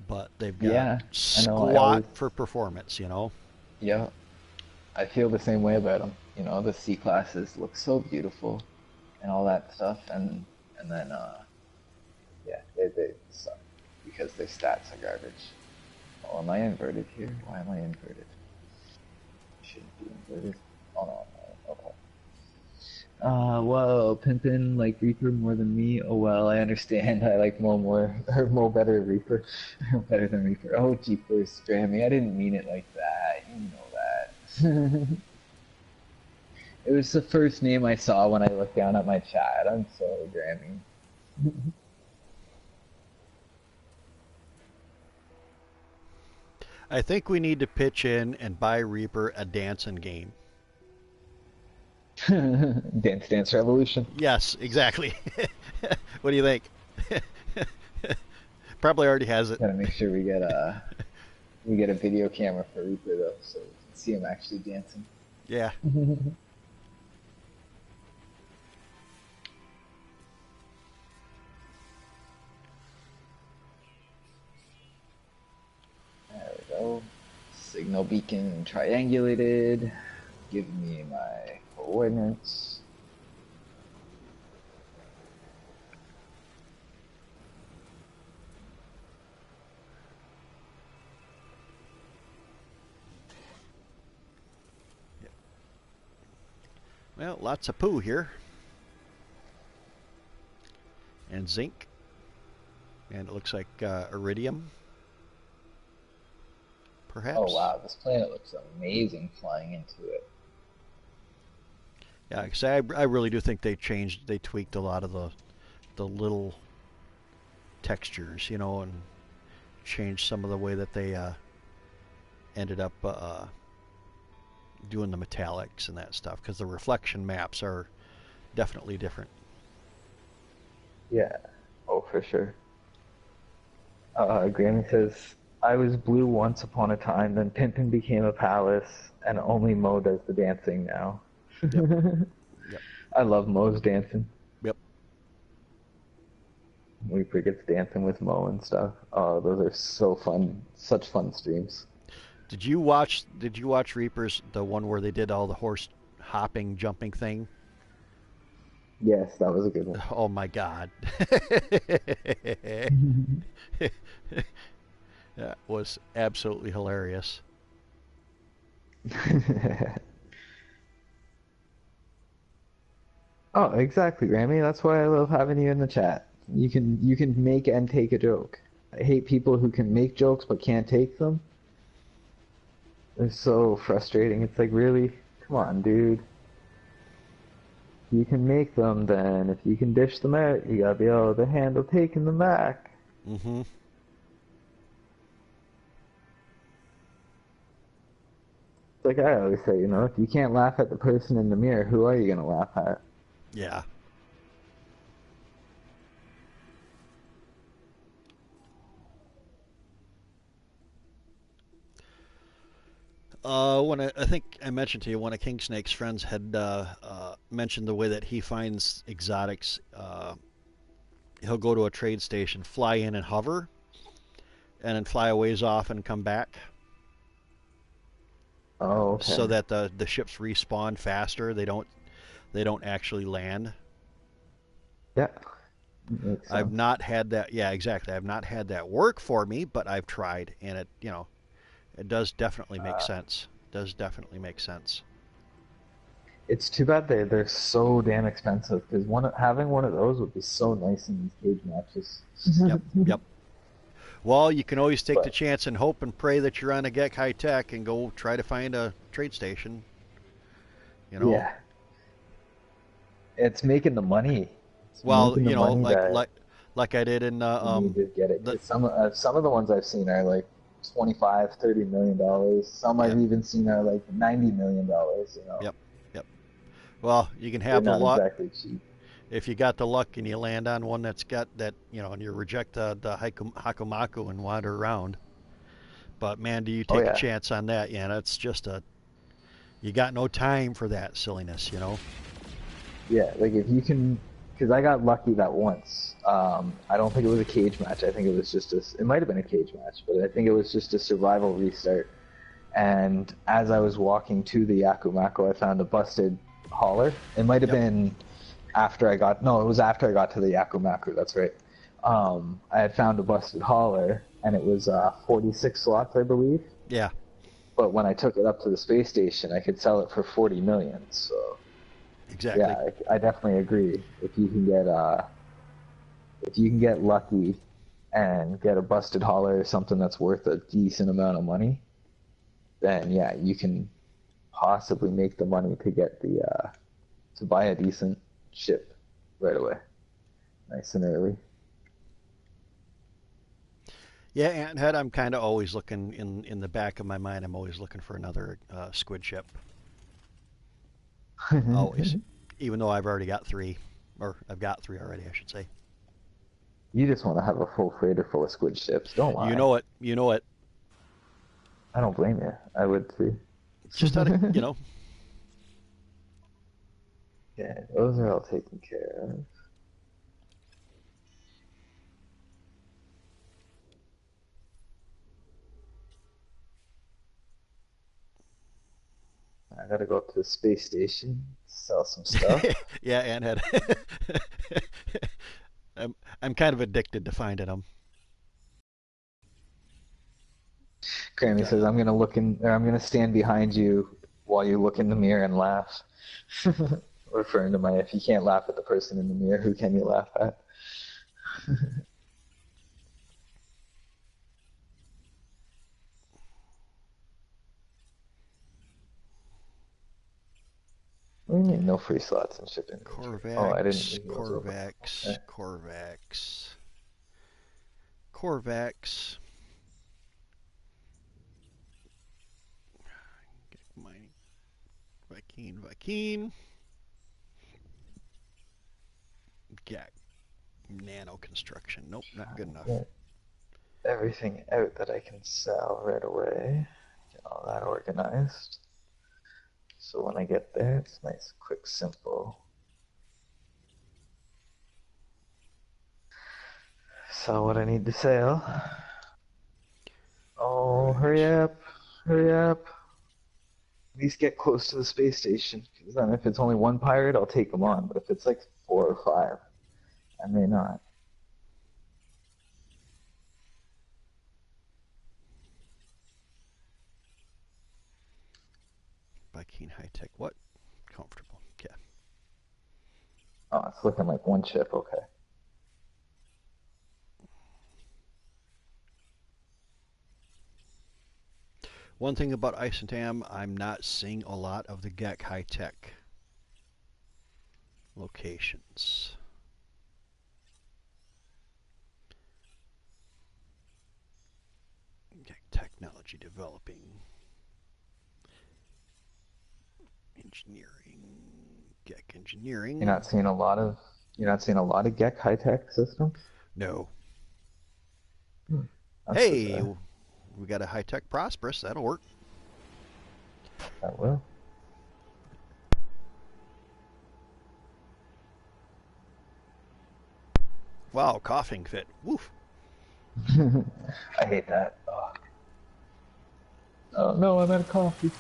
But they've got Yeah, I know. I squat always, for performance, you know? yeah, I feel the same way about them. You know, the C classes look so beautiful and all that stuff, and then yeah, they suck because their stats are garbage. Oh, am I inverted here? Why am I inverted? Shouldn't be inverted. Oh no, no, okay. Whoa, Pimpin like Reaper more than me. Oh well, I understand. I like Mo more, or Mo better Reaper, better than Reaper. Oh, jeepers, Grammy, I didn't mean it like that. You know that. It was the first name I saw when I looked down at my chat. I'm sorry, Grammy. I think we need to pitch in and buy Reaper a dancing game. Dance Dance Revolution. Yes, exactly. What do you think? Probably already has it. Gotta make sure we get a video camera for Reaper though, so we can see him actually dancing. Yeah. There we go. Signal beacon triangulated. Give me my coordinates. Well, lots of poo here. And zinc. And it looks like iridium. Oh Perhaps. wow, this planet looks amazing flying into it. Yeah, because I really do think they tweaked a lot of the little textures, you know, and changed some of the way that they ended up doing the metallics and that stuff. Because the reflection maps are definitely different. Yeah. Oh, for sure. Grammy says, I was blue once upon a time, then Pimpin became a palace, and only Mo does the dancing now. Yep. Yep. I love Mo's dancing. Yep. Reaper gets dancing with Mo and stuff. Oh, those are so fun. Such fun streams. Did you watch Reapers, the one where they did all the horse hopping, jumping thing? Yes, that was a good one. Oh my God. That was absolutely hilarious. Oh, exactly, Grammy. That's why I love having you in the chat. You can make and take a joke. I hate people who can make jokes but can't take them. They're so frustrating. It's like, really? Come on, dude. If you can make them, then if you can dish them out, you gotta be able to handle taking them back. Mm-hmm. It's like I always say, if you can't laugh at the person in the mirror, who are you gonna laugh at? Yeah. I think I mentioned to you, one of King Snake's friends had mentioned the way that he finds exotics. He'll go to a trade station, fly in and hover, and then fly a ways off and come back, Oh, so okay. that the ships respawn faster. They don't actually land. Yeah, makes I've sense. not had that. Yeah, exactly. I've not had that work for me, but I've tried, and it does definitely make Uh, sense. Does definitely make sense. it's too bad they're so damn expensive because having one of those would be so nice in these cage matches. Yep. Yep. Well, you can always take the But chance and hope and pray that you're on a Gek High Tech and go try to find a trade station. You know, yeah, it's making the money. It's well, making the money like that like I did in you need to get it. the Because some of the ones I've seen are like 25, $30 million. Some yeah, I've even seen are like $90 million. yep, yep. Well, you can They're have the not luck exactly cheap. if you got the luck and you land on one that's got that, and you reject the Hakumaku and wander around. But man, do you Oh take a yeah, chance on that? Yeah, that's just You got no time for that silliness, you know? Yeah, like if you can, because I got lucky that once. I don't think it was a cage match. I think it was just a. It might have been a cage match, but I think it was just a survival restart. And as I was walking to the Yakumako, I found a busted hauler. It might have Yep. been after I got. No, it was after I got to the Yakumaku. That's right. I had found a busted hauler, and it was 46 slots, I believe. Yeah. But when I took it up to the space station, I could sell it for 40 million. So Exactly. yeah, I definitely agree. If you can get lucky and get a busted hauler or something that's worth a decent amount of money, then yeah, you can possibly make the money to get the to buy a decent ship right away, nice and early. Yeah, Anthead, I'm kind of always looking in the back of my mind. I'm always looking for another squid ship. Always. Even though I've already got three, or I've got three already, I should say. You just want to have a full freighter full of squid ships. Don't You lie. know it. You know it. I don't blame you. I would too. Just out of, you know, Yeah, those are all taken care of. I gotta go up to the space station, sell some stuff. yeah, Anthead. I'm kind of addicted to finding them. Grammy says, Gotta, "I'm gonna look in, or I'm gonna stand behind you while you look in the mirror and laugh." Referring to my, if you can't laugh at the person in the mirror, who can you laugh at? What do you mean, no free slots in ship inventory? Oh, I didn't Corvax, think it was open. Corvax, Okay. Corvax, Corvax. Mining, Viking. Gak, nano construction. Nope, not good enough. Get everything out that I can sell right away. Get all that organized. So when I get there, it's nice, quick, simple. Sell what I need to sell. Oh, hurry Right. up. Hurry up. At least get close to the space station. Because then if it's only one pirate, I'll take them on. But if it's like 4 or 5, I may not. Viking high tech. What? Comfortable. Okay. Oh, it's looking like one ship. Okay. One thing about Isentam, I'm not seeing a lot of the Gek high tech locations. Gek technology developing, engineering, Gek You're engineering. not seeing a lot of Gek high tech systems. No. Hmm. That's too Hey, bad. we got a high tech Prosperous. That'll work. That will. Wow, coughing fit. Woof. I hate that. Oh no, I'm out of coffee.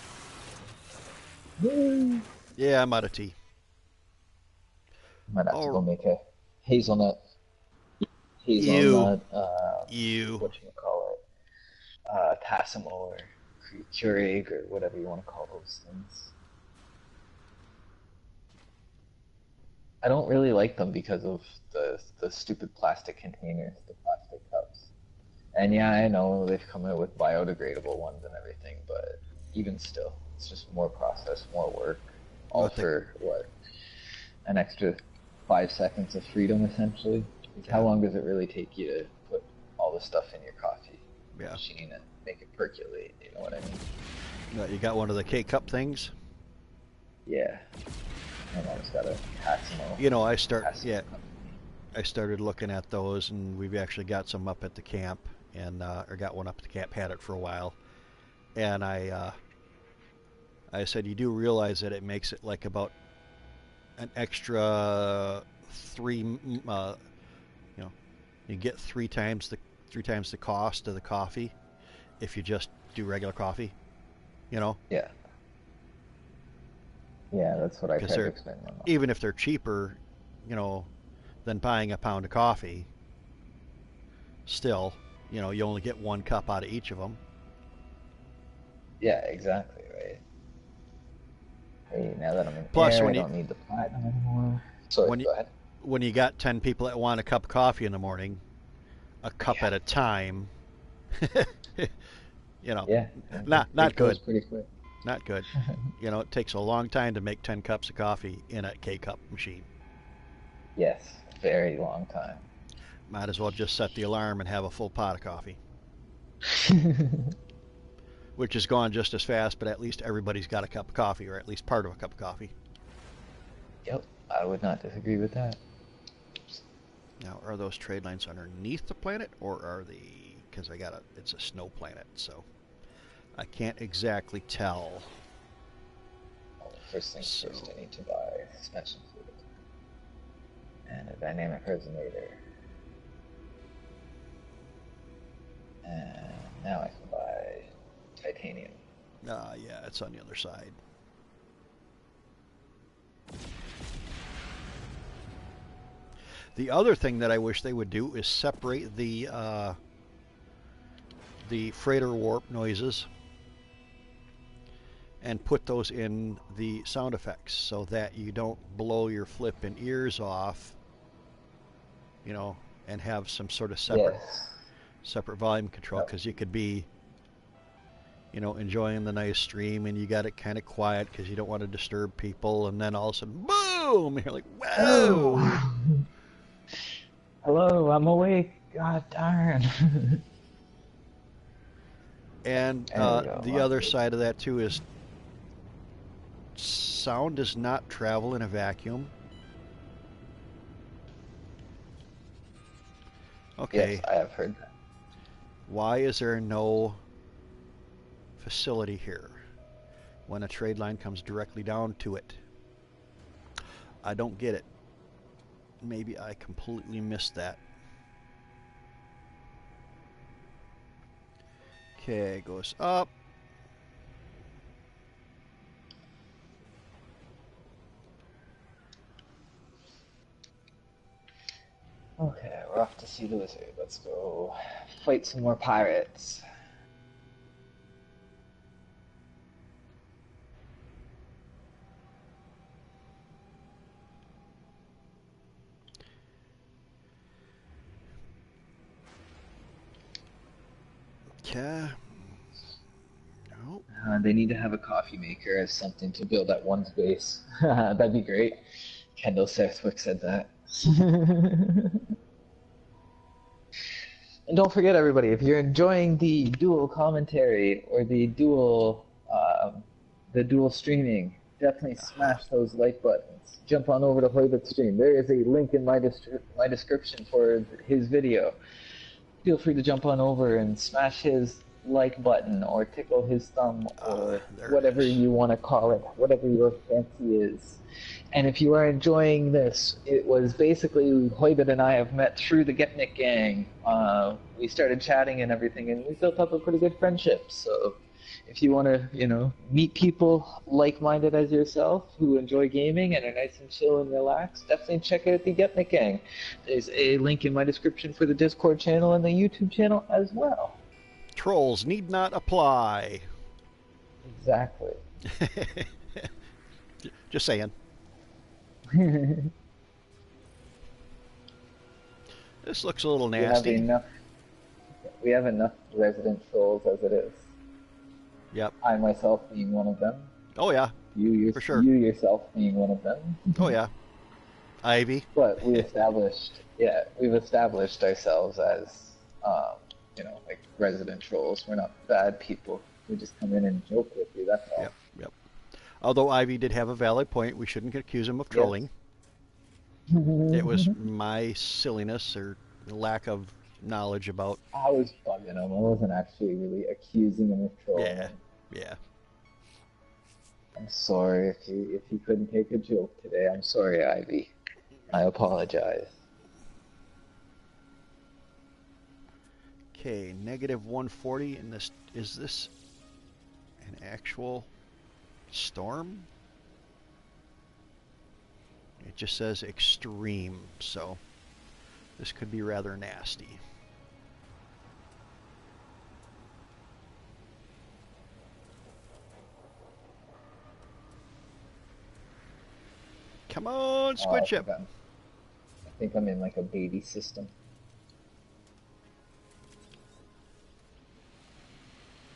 Yay. Yeah, I'm out of tea. Might have to go Oh, make a hazelnut ew, hazelnut ew. what you call it, Tassimo or Keurig or whatever you want to call those things. I don't really like them because of the stupid plastic containers, the plastic cups. And yeah, I know they've come out with biodegradable ones and everything, but even still, it's just more process, more work, all What the? for what, an extra 5 seconds of freedom essentially. Because how Yeah, long does it really take you to put all the stuff in your coffee yeah. machine and make it percolate? You know what I mean? You got one of the K cup things. Yeah. My mom's got a Tassimo. You know, I start. Tassimo Yeah, company. I started looking at those, and we've actually got some up at the camp, and or got one up at the camp. Had it for a while, and I said you do realize that it makes it like about an extra you know, you get three times the cost of the coffee if you just do regular coffee. You know, Yeah. Yeah, that's what I because tried to they're explain to my mom. even if they're cheaper, you know, than buying a pound of coffee, still, you know, you only get one cup out of each of them. Yeah, exactly, right. Hey, now that I'm in Plus, air, I don't need the platinum anymore. Sorry, when you go ahead. when you got 10 people that want a cup of coffee in the morning, a cup Yeah. at a time, you know, Yeah, not it goes good, pretty quick. not good. You know, it takes a long time to make 10 cups of coffee in a K cup machine. Yes, very long time. Might as well just set the alarm and have a full pot of coffee, which is gone just as fast, but at least everybody's got a cup of coffee, or at least part of a cup of coffee. Yep, I would not disagree with that. Now, are those trade lines underneath the planet, or are they? Because it's a snow planet, so I can't exactly tell. Well, first things So, first, I need to buy suspension fluid and a dynamic resonator. And now I can buy titanium. yeah, it's on the other side. The other thing that I wish they would do is separate the freighter warp noises and put those in the sound effects so that you don't blow your flipping ears off, you know, and have some sort of Yes. separate volume control, Yep. because you could be, you know, enjoying the nice stream and you got it kind of quiet because you don't want to disturb people, and then all of a sudden, boom! You're like, Hello! whoa! Hello, I'm awake. God darn. And There we go. the Lots other of side of that too is sound does not travel in a vacuum. Yes, Okay, I have heard that. why is there no facility here when a trade line comes directly down to it? I don't get it. Maybe I completely missed that. Okay, goes up. Okay, we're off to see the wizard. Let's go fight some more pirates. Okay. No. They need to have a coffee maker as something to build at one's base. That'd be great. Kendall Southwick said that. And don't forget, everybody, if you're enjoying the dual commentary or the dual streaming, definitely smash those like buttons. Jump on over to Hoibit stream. There is a link in my description for his video. Feel free to jump on over and smash his like button or tickle his thumb or whatever you want to call it, whatever your fancy is. And if you are enjoying this, it was basically Hoibit and I have met through the Getnik gang. We started chatting and everything, and we built up a pretty good friendship. So if you want to, meet people like-minded as yourself who enjoy gaming and are nice and chill and relaxed, definitely check out the Getnik gang. There's a link in my description for the Discord channel and the YouTube channel as well. Trolls need not apply. Exactly. Just saying. This looks a little nasty. We have enough resident trolls as it is. Yep. I myself being one of them. Oh yeah. For sure. You yourself being one of them. Oh yeah. Ivy. But we've established ourselves as, like resident trolls. We're not bad people. We just come in and joke with you. That's all. Yep. Although Ivy did have a valid point, we shouldn't accuse him of trolling. Yes. It was my silliness or lack of knowledge about. I was bugging him. I wasn't actually really accusing him of trolling. Yeah. I'm sorry if you couldn't take a joke today. I'm sorry, Ivy. I apologize. Okay, negative 140, and this is this an actual storm? It just says extreme, so this could be rather nasty. Come on, Oh, squid ship. I think I'm in like a baby system.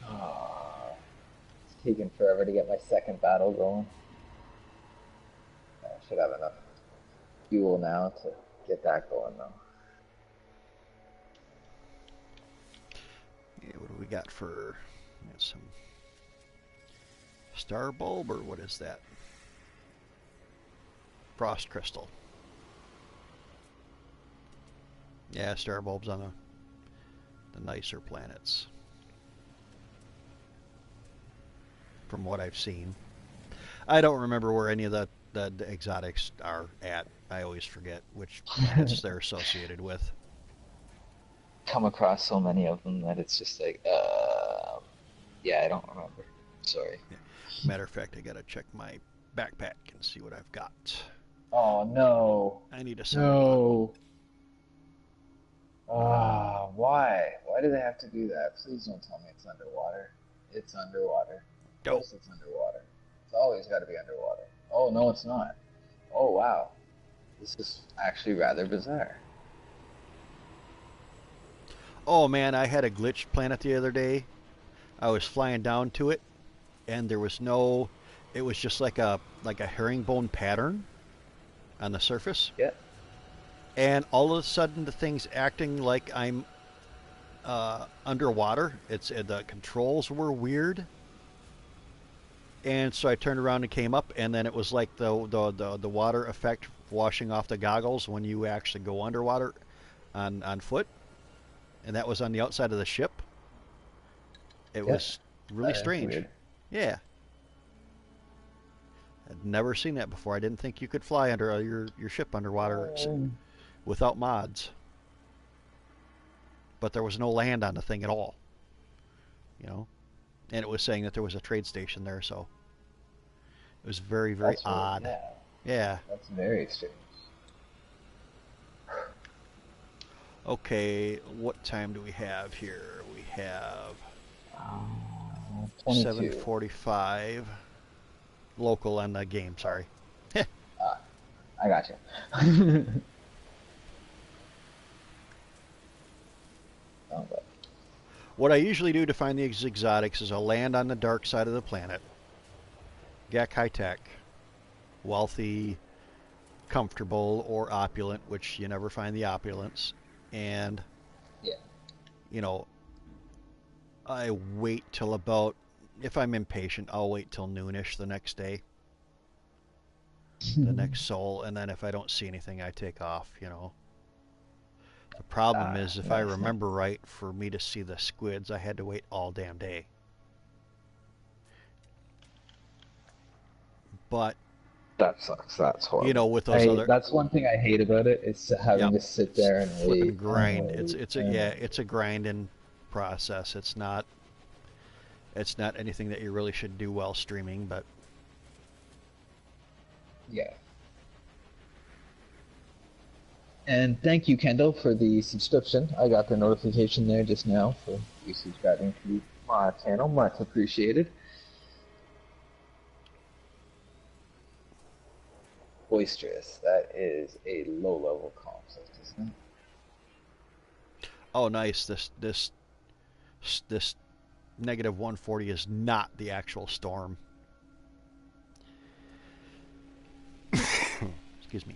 Oh, it's taking forever to get my second battle going. I should have enough fuel now to get that going though. Yeah, what do we got for some star bulb, or what is that? Frost crystal. Yeah, star bulbs on the nicer planets. From what I've seen. I don't remember where any of the exotics are at. I always forget which planets they're associated with. Come across so many of them that it's just like, yeah, I don't remember. Sorry. Yeah. Matter of fact, I gotta check my backpack and see what I've got. Oh no. I need a semi. No. Ah, why? Why do they have to do that? Please don't tell me it's underwater. It's underwater. Of Go. course it's underwater. It's always got to be underwater. Oh, no, it's not. Oh, wow. This is actually rather bizarre. Oh man, I had a glitched planet the other day. I was flying down to it, and there was no. It was just like a herringbone pattern on the surface, Yeah. and all of a sudden the thing's acting like I'm underwater. It's the controls were weird, and so I turned around and came up, and then it was like the water effect washing off the goggles when you actually go underwater on foot, and that was on the outside of the ship. It Yeah. was really strange. Weird. Yeah, I'd never seen that before. I didn't think you could fly under your ship underwater without mods, but there was no land on the thing at all. You know, and it was saying that there was a trade station there, so it was very, very That's weird. odd. Yeah. Yeah. That's very strange. Okay, what time do we have here? We have 22. 7:45 local on the game. Sorry. Ah, I got you. Oh, but What I usually do to find the exotics is I'll land on the dark side of the planet, get high tech, wealthy, comfortable, or opulent, which you never find the opulence, and yeah. you know I wait till about. If I'm impatient, I'll wait till noonish the next day, the next sol, and then if I don't see anything, I take off. The problem is, if I Nice. remember right, for me to see the squids, I had to wait all damn day. But That sucks. That's horrible. with those other, That's one thing I hate about it is having yeah, to sit there and flip and wait grind. and It's wait it's a and yeah, wait. it's a grinding process. It's not anything that you really should do while streaming, but Yeah. And thank you, Kendall, for the subscription. I got the notification there just now for you subscribing to my channel. Much appreciated. Boisterous. That is a low-level concept, isn't oh nice, this negative 140 is not the actual storm. Excuse me.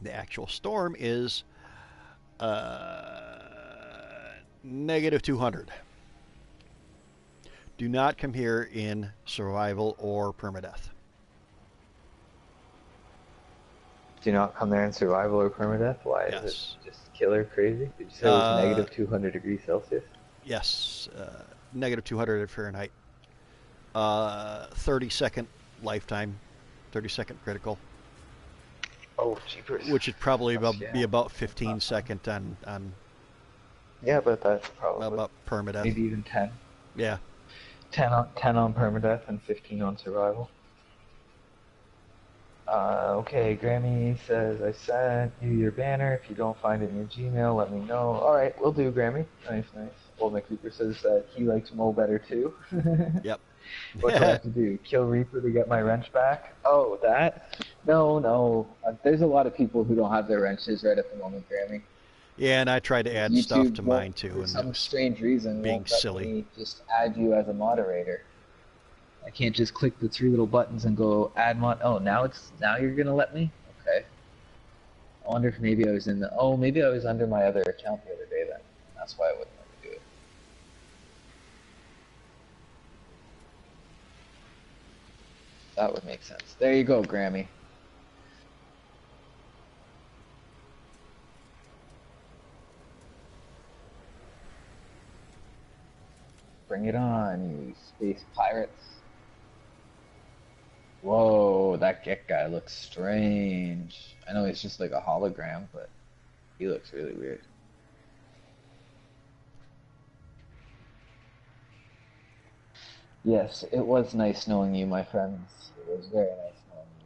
The actual storm is negative 200. Do not come here in survival or permadeath. Do not come there in survival or permadeath? Why is Yes. it just killer crazy? Did you say it was negative 200 degrees Celsius? Yes, negative 200 Fahrenheit. 30-second lifetime, 30-second critical, Oh, jeepers. which would probably Yeah, be about that's 15 not fun. second on Yeah, but that's probably about permadeath. maybe even 10. Yeah. 10 on permadeath and 15 on survival. Okay, Grammy says, I sent you your banner. If you don't find it in your Gmail, let me know. Alright, we'll do, Grammy. Nice, nice. Old McCreeper says that he likes Mo better too. Yep. What do I have to do? Kill Reaper to get my wrench back? Oh, that? No, no. There's a lot of people who don't have their wrenches right at the moment, Grammy. Yeah, and I tried to add stuff YouTube to won't, mine too, for and it some was strange reason, being won't let silly. me just add you as a moderator. I can't just click the three little buttons and go add mod. Oh, now you're gonna let me? Okay. I wonder if maybe I was in the. Oh, maybe I was under my other account the other day then. That's why I wouldn't let me do it. That would make sense. There you go, Grammy. Bring it on, you space pirates. Whoa, that Gek guy looks strange. I know he's just like a hologram, but he looks really weird. Yes, it was nice knowing you, my friends. It was very nice knowing you.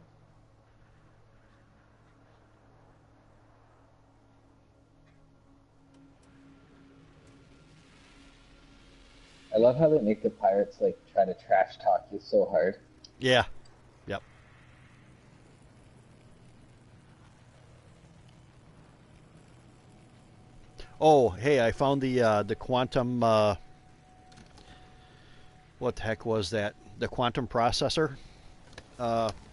I love how they make the pirates like try to trash talk you so hard. Yeah. Yep. Oh, hey, I found the quantum. What the heck was that? The quantum processor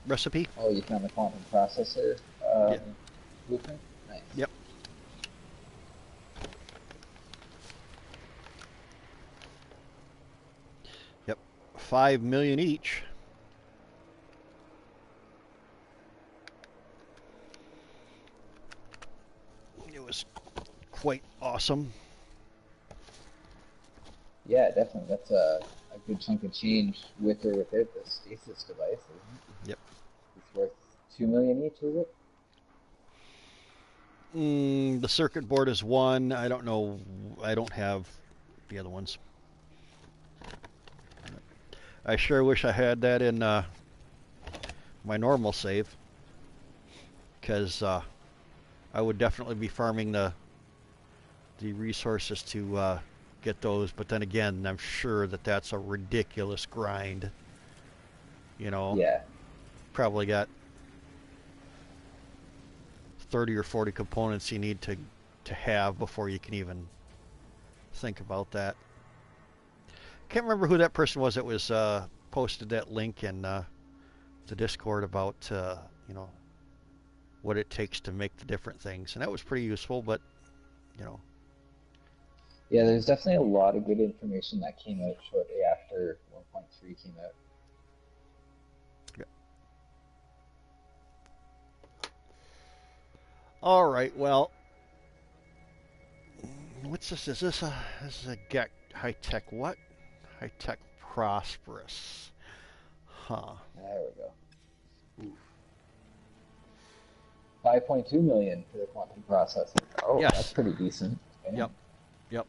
recipe. Oh, you found the quantum processor Yeah. blueprint? Nice. Yep. Yep. 5 million each. It was quite awesome. Yeah, definitely. That's a good chunk of change with or without the stasis device, isn't it? Yep. It's worth 2 million each, is it? The circuit board is one. I don't know. I don't have the other ones. I sure wish I had that in my normal save, because I would definitely be farming the resources to get those. But then again, I'm sure that that's a ridiculous grind. You know, Yeah. probably got 30 or 40 components you need to have before you can even think about that. Can't remember who that person was that was posted that link in the Discord about you know, what it takes to make the different things, and that was pretty useful. But you know, Yeah, there's definitely a lot of good information that came out shortly after 1.3 came out. all right. Well, what's this? This is a get high tech what? High tech prosperous. Huh. There we go. 5.2 million for the quantum processor. Oh, that's Yes. pretty decent. Yep. Damn. Yep.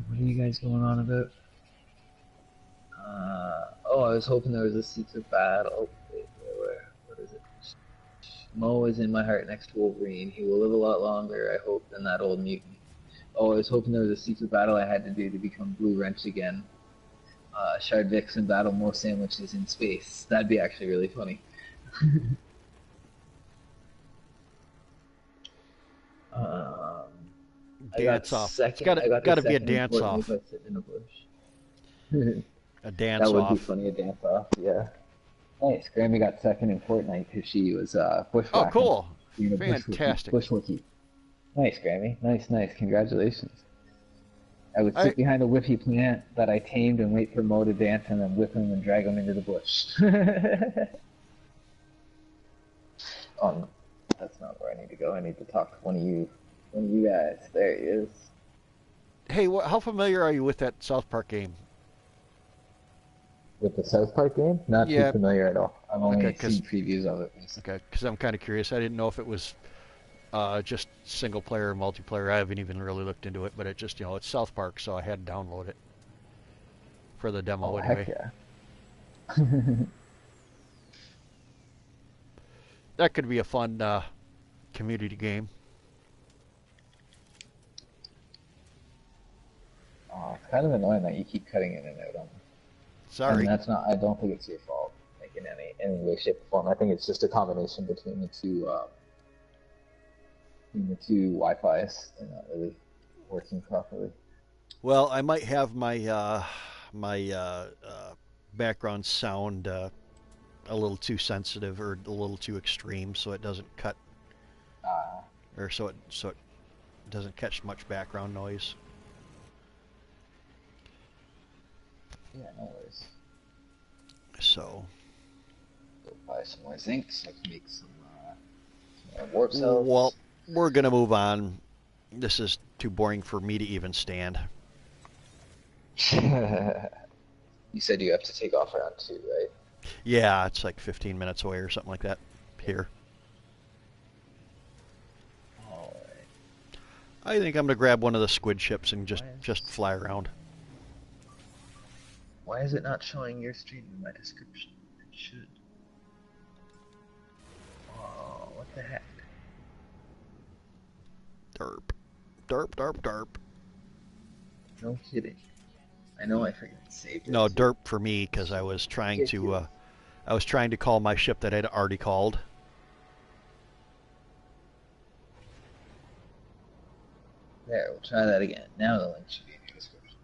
What are you guys going on about? Oh, I was hoping there was a secret battle. Wait, what is it? Mo is in my heart next to Wolverine. He will live a lot longer, I hope, than that old mutant. Oh, I was hoping there was a secret battle I had to do to become Blue Wrench again. Shard Vixen battle Mo sandwiches in space. That'd be actually really funny. um, I got Dance off. It's second. I got got the to be a second in dance Fortnite off. by sitting in a bush. A dance That would be off. funny, a dance off, yeah. Nice. Grammy got second in Fortnite because she was Oh, bushwhacking. cool. Being a Fantastic. bushwookie. Nice, Grammy. Nice, nice. Congratulations. I would I sit behind a whiffy plant that I tamed and wait for Mo to dance and then whip him and drag him into the bush. Oh, no. That's not where I need to go. I need to talk to one of you One of you guys. There he is. Hey, how familiar are you with that South Park game? With the South Park game? Not too Yeah. familiar at all. I've Okay, only cause seen previews of it recently. okay, cause I'm kind of curious. I didn't know if it was just single player or multiplayer. I haven't even really looked into it, but it just it's South Park, so I had to download it for the demo Oh, heck anyway. yeah. That could be a fun community game. Oh, it's kind of annoying that you keep cutting in and out on me. And Sorry. that's not, I don't think it's your fault, like in any way, shape, or form. I think it's just a combination between the two Wi-Fi's. They're not really working properly. Well, I might have my background sound a little too sensitive or a little too extreme, so it doesn't cut Uh, or so it doesn't catch much background noise. yeah, no worries. So, Go buy some more zinc so I can make some more warp well, cells. we're gonna move on. This is too boring for me to even stand. You said you have to take off around 2, right? Yeah, it's like 15 minutes away or something like that here. Alright. I think I'm gonna grab one of the squid ships and Why just fly around. why is it not showing your stream in my description? It should. Oh, what the heck? Derp, derp, derp, derp. No kidding. I know I forgot to save it. No, derp for me because I was trying to call my ship that I'd already called. There, we'll try that again. Now the link should be in your description.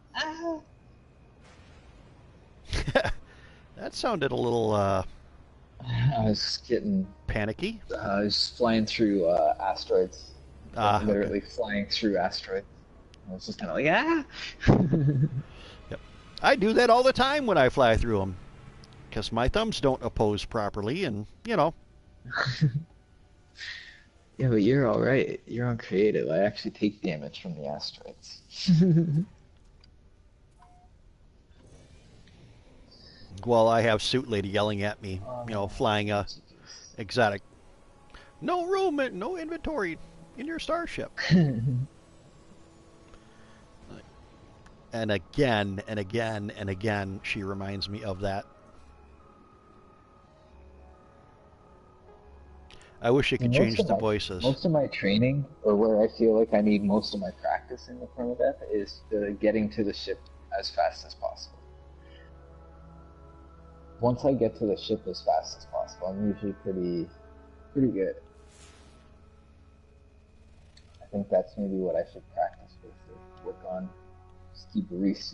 That sounded a little I was getting. panicky. I was flying through asteroids. Like, Okay. literally flying through asteroids. I was just kind of like, ah! Yep. I do that all the time when I fly through them because my thumbs don't oppose properly, and Yeah, but you're alright. You're on creative. I actually take damage from the asteroids. while I have Suit Lady yelling at me, flying a Jeez. exotic. No room, no inventory in your starship. And again and again and again, she reminds me of that. I wish you could change the voices. Most of my training, or where I feel like I need most of my practice in the permadeath, is getting to the ship as fast as possible. Once I get to the ship as fast as possible, I'm usually pretty good. I think that's maybe what I should practice with, or work on. Just keep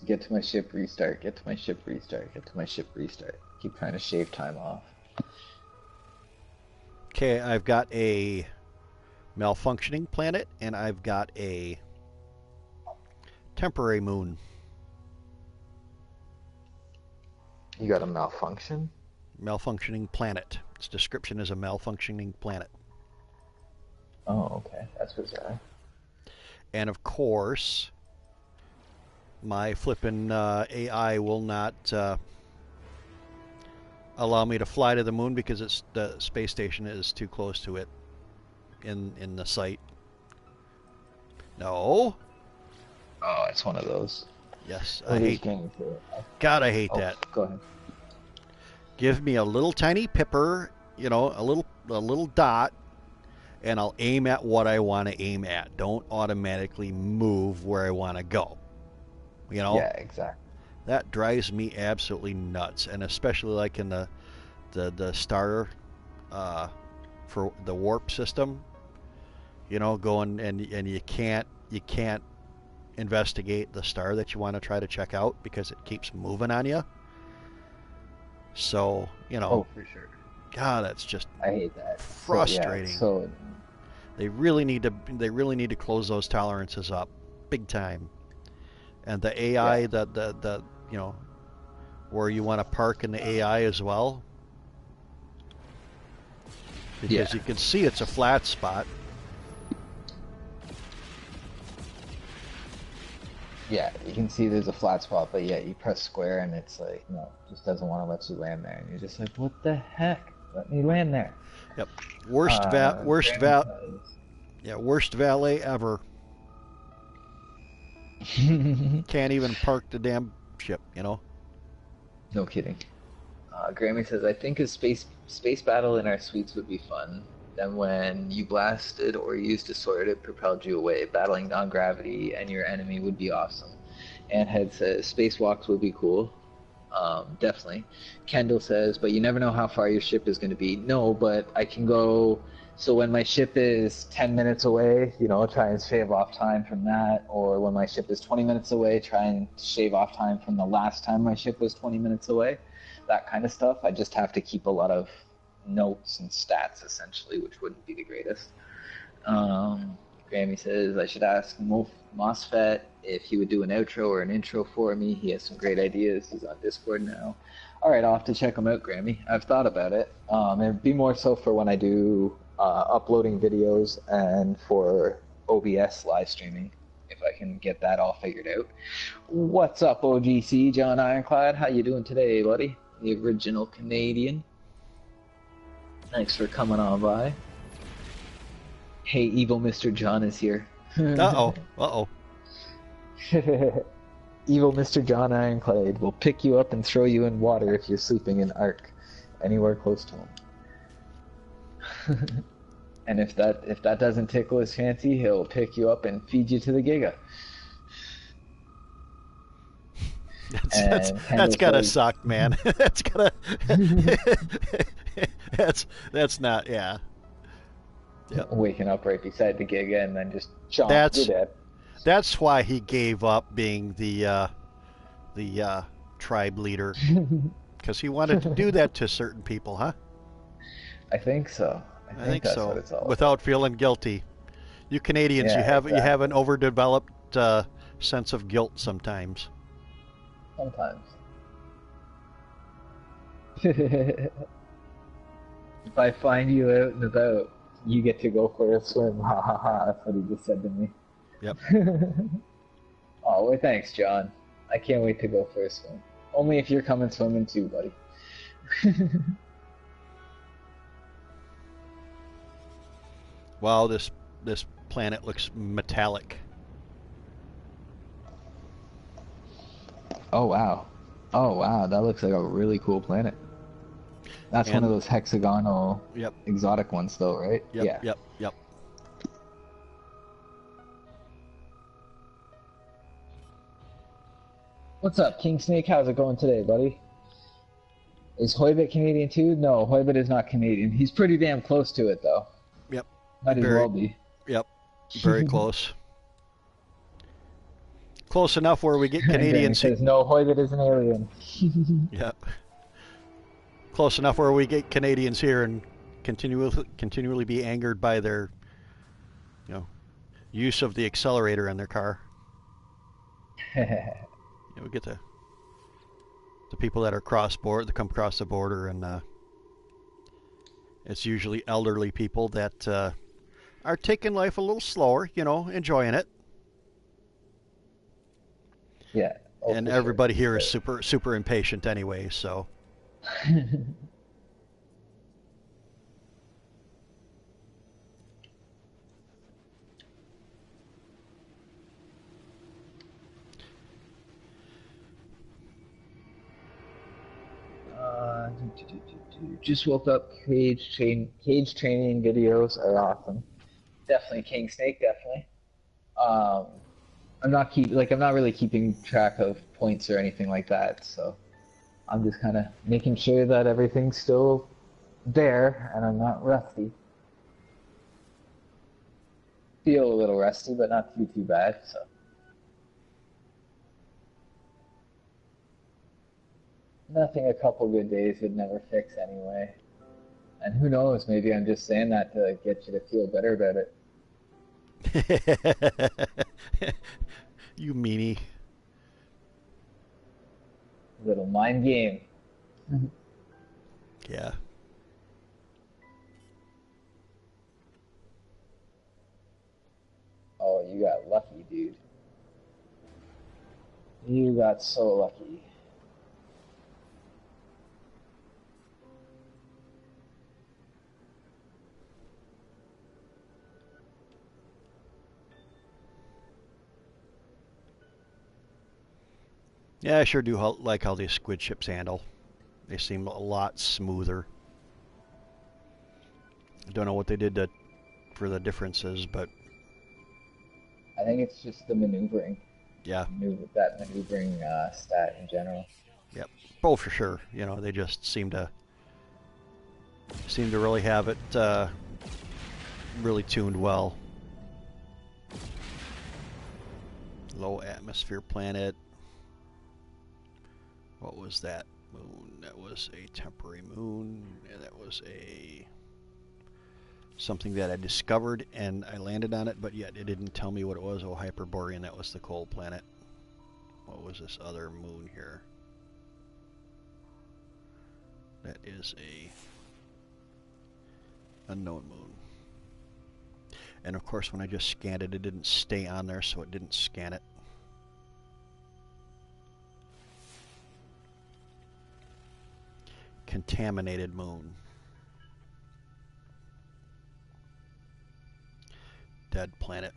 get to my ship, restart, get to my ship, restart, get to my ship, restart. Keep trying to shave time off. Okay, I've got a malfunctioning planet and I've got a temporary moon. You got a malfunction? Malfunctioning planet. Its description is a malfunctioning planet. Oh, okay. That's bizarre. And of course, my flippin' AI will not allow me to fly to the moon because the space station is too close to it in the site. No. Oh, it's one of those. Yes, Oh, I it is hate. game for it. God, I hate Oh, that. go ahead. Give me a little tiny pipper, a little dot, and I'll aim at what I want to aim at. Don't automatically move where I want to go. Yeah, exactly. That drives me absolutely nuts, and especially like in the starter for the warp system. Going and you can't investigate the star that you want to try to check out because it keeps moving on you. So Oh, for sure. God, that's just I hate that. frustrating. So, yeah, They really need to close those tolerances up, big time. And the AI, the where you want to park in the AI as well, because you can see it's a flat spot. Yeah, you can see there's a flat spot, but yeah, you press square and it's like, no, it just doesn't want to let you land there. And you're just like, what the heck? Let me land there. Yep. Worst Grammy yeah, worst valet ever. says. Can't even park the damn ship, you know. No kidding. Grammy says, I think a space battle in our suites would be fun. Then when you blasted or used a sword, it propelled you away. Battling non-gravity and your enemy would be awesome. And Head says, spacewalks would be cool. Definitely. Kendall says, but you never know how far your ship is going to be. No, but I can go. So when my ship is 10 minutes away, try and shave off time from that. Or when my ship is 20 minutes away, try and shave off time from the last time my ship was 20 minutes away. That kind of stuff. I just have to keep a lot of notes and stats, essentially, which wouldn't be the greatest. Grammy says, I should ask MOSFET if he would do an outro or an intro for me. He has some great ideas. He's on Discord now. All right, I'll have to check him out, Grammy. I've thought about it. It'd be more so for when I do uploading videos and for OBS live streaming, if I can get that all figured out. What's up, OGC, John Ironclad? How you doing today, buddy? The original Canadian. Thanks for coming on by. Hey, evil Mr. John is here. Uh-oh. Uh-oh. Evil Mr. John Ironclad will pick you up and throw you in water if you're sleeping in Ark, anywhere close to him. And if that doesn't tickle his fancy, he'll pick you up and feed you to the Giga. That's gotta suck, man. That's gotta. that's not. Yeah. Yep. Waking up right beside the Giga and then just chomp. That's You're dead. That's why he gave up being the tribe leader, because he wanted to do that to certain people, huh? I think so. I think that's so. what it's all Without about. feeling guilty. You Canadians, Yeah, you have an overdeveloped sense of guilt sometimes. Sometimes. If I find you out and about, you get to go for a swim. Ha ha ha. That's what he just said to me. Yep. Oh, well, thanks, John. I can't wait to go for a swim. Only if you're coming swimming too, buddy. Wow, this planet looks metallic. Oh, wow. Oh, wow. That looks like a really cool planet. That's one of those hexagonal Yep. exotic ones, though, right? Yep. Yeah. Yep. What's up, King Snake? How's it going today, buddy? Is Hoibit Canadian too? No, Hoibit is not Canadian. He's pretty damn close to it, though. Yep. Might as well be. Yep. Very close. Close enough where we get Canadians. Says no, Hoibit is an alien. Yep. Close enough where we get Canadians here and continually be angered by their, use of the accelerator in their car. We get the people that are that come across the border, and it's usually elderly people that are taking life a little slower, enjoying it. Yeah. Oh, and everybody here is super impatient anyway, so. Just woke up. Cage training videos are awesome. Definitely King Snake. Definitely. I'm not really keeping track of points or anything like that, so I'm just kind of making sure that everything's still there and I'm not rusty. Feel a little rusty, but not too bad. So. Nothing a couple good days would never fix anyway. And who knows, maybe I'm just saying that to get you to feel better about it. You meanie. Little mind game. Yeah. Oh, you got lucky, dude. You got so lucky. Yeah, I sure do like how these squid ships handle. They seem a lot smoother. I don't know what they did for the differences, but I think it's just the maneuvering, yeah, that maneuvering stat in general. yep. Oh, for sure. They just seem to really have it really tuned well. Low atmosphere planet. What was that moon? That was a temporary moon. And that was something that I discovered and I landed on it, but yet it didn't tell me what it was. Oh, Hyperborean, that was the cold planet. What was this other moon here? That is a unknown moon. And of course, when I just scanned it, it didn't stay on there, so it didn't scan it. Contaminated moon. Dead planet.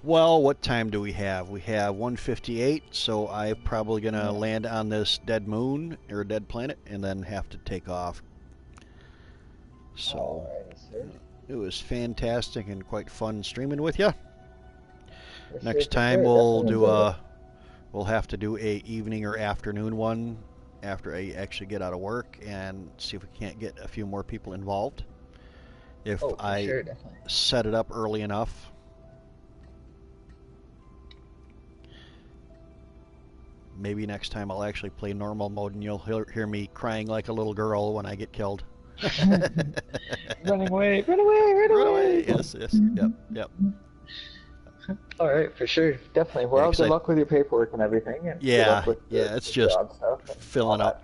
Well, what time do we have? We have 1:58, so I'm probably going to land on this dead moon or dead planet and then have to take off. So it was fantastic and quite fun streaming with you. Next time we'll have to do a evening or afternoon one after I actually get out of work and see if we can't get a few more people involved. If I set it up early enough. Maybe next time I'll actually play normal mode and you'll hear me crying like a little girl when I get killed. Running away, run away, run away. Yes, yep. All right, for sure, definitely. Well, good luck with your paperwork and everything. And it's just filling out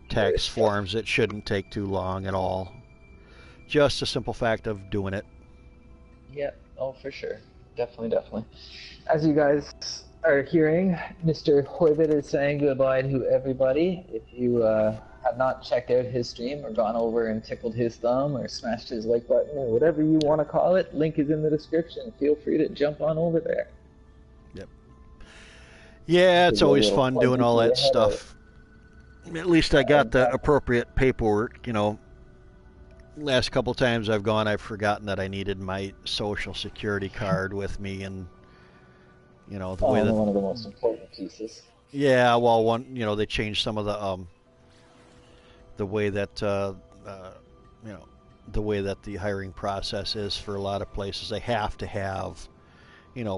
tax forms. It shouldn't take too long at all. Just a simple fact of doing it. Yep. Oh, for sure. Definitely. As you guys are hearing, Mr. Hoibit is saying goodbye to everybody. If you have not checked out his stream or gone over and tickled his thumb or smashed his like button or whatever you want to call it, link is in the description. Feel free to jump on over there. Yep. Yeah, it's always fun doing all that stuff. At least I got the appropriate paperwork, Last couple times I've gone, I've forgotten that I needed my social security card with me, and the way that one of the most important pieces. Yeah, well, they changed some of the way that the way that the hiring process is for a lot of places. They have to have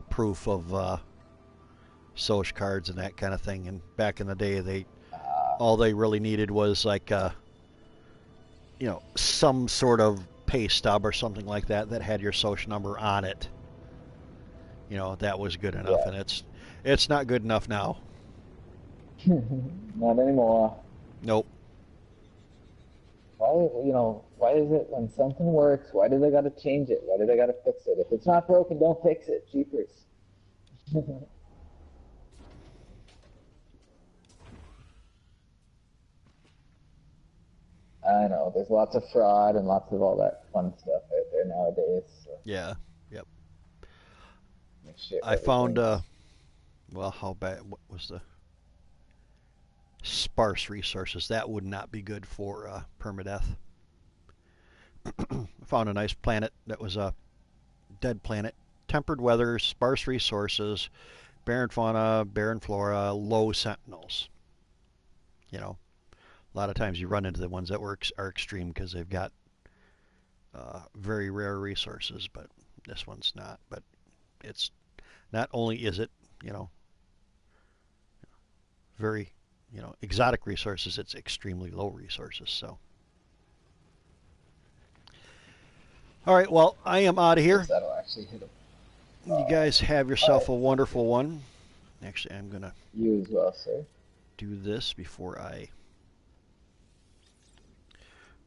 proof of social cards and that kind of thing. And back in the day, all they really needed was like some sort of pay stub or something like that had your social number on it. That was good enough, and it's not good enough now. Not anymore. Nope. Why is it when something works, why do they got to change it? Why do they got to fix it? If it's not broken, don't fix it. Jeepers. I know, there's lots of fraud and lots of all that fun stuff out there nowadays. So. Yeah, yep. I found, how bad, what was the sparse resources? That would not be good for Permadeath. I found a nice planet that was a dead planet. Tempered weather, sparse resources, barren fauna, barren flora, low sentinels. A lot of times you run into the ones that are extreme because they've got very rare resources, but this one's not. But it's not only is it, very, exotic resources, it's extremely low resources. So, all right, well, I am out of here. That'll actually hit them. You guys have yourself a wonderful one. Actually, I'm gonna you as well, sir. Do this before I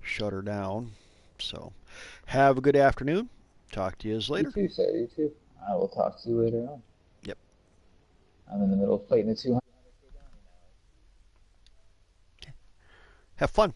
shut her down. So, have a good afternoon. Talk to you You later. too, sir. You too. I will talk to you later on. Yep. I'm in the middle of fighting a 200. Have fun.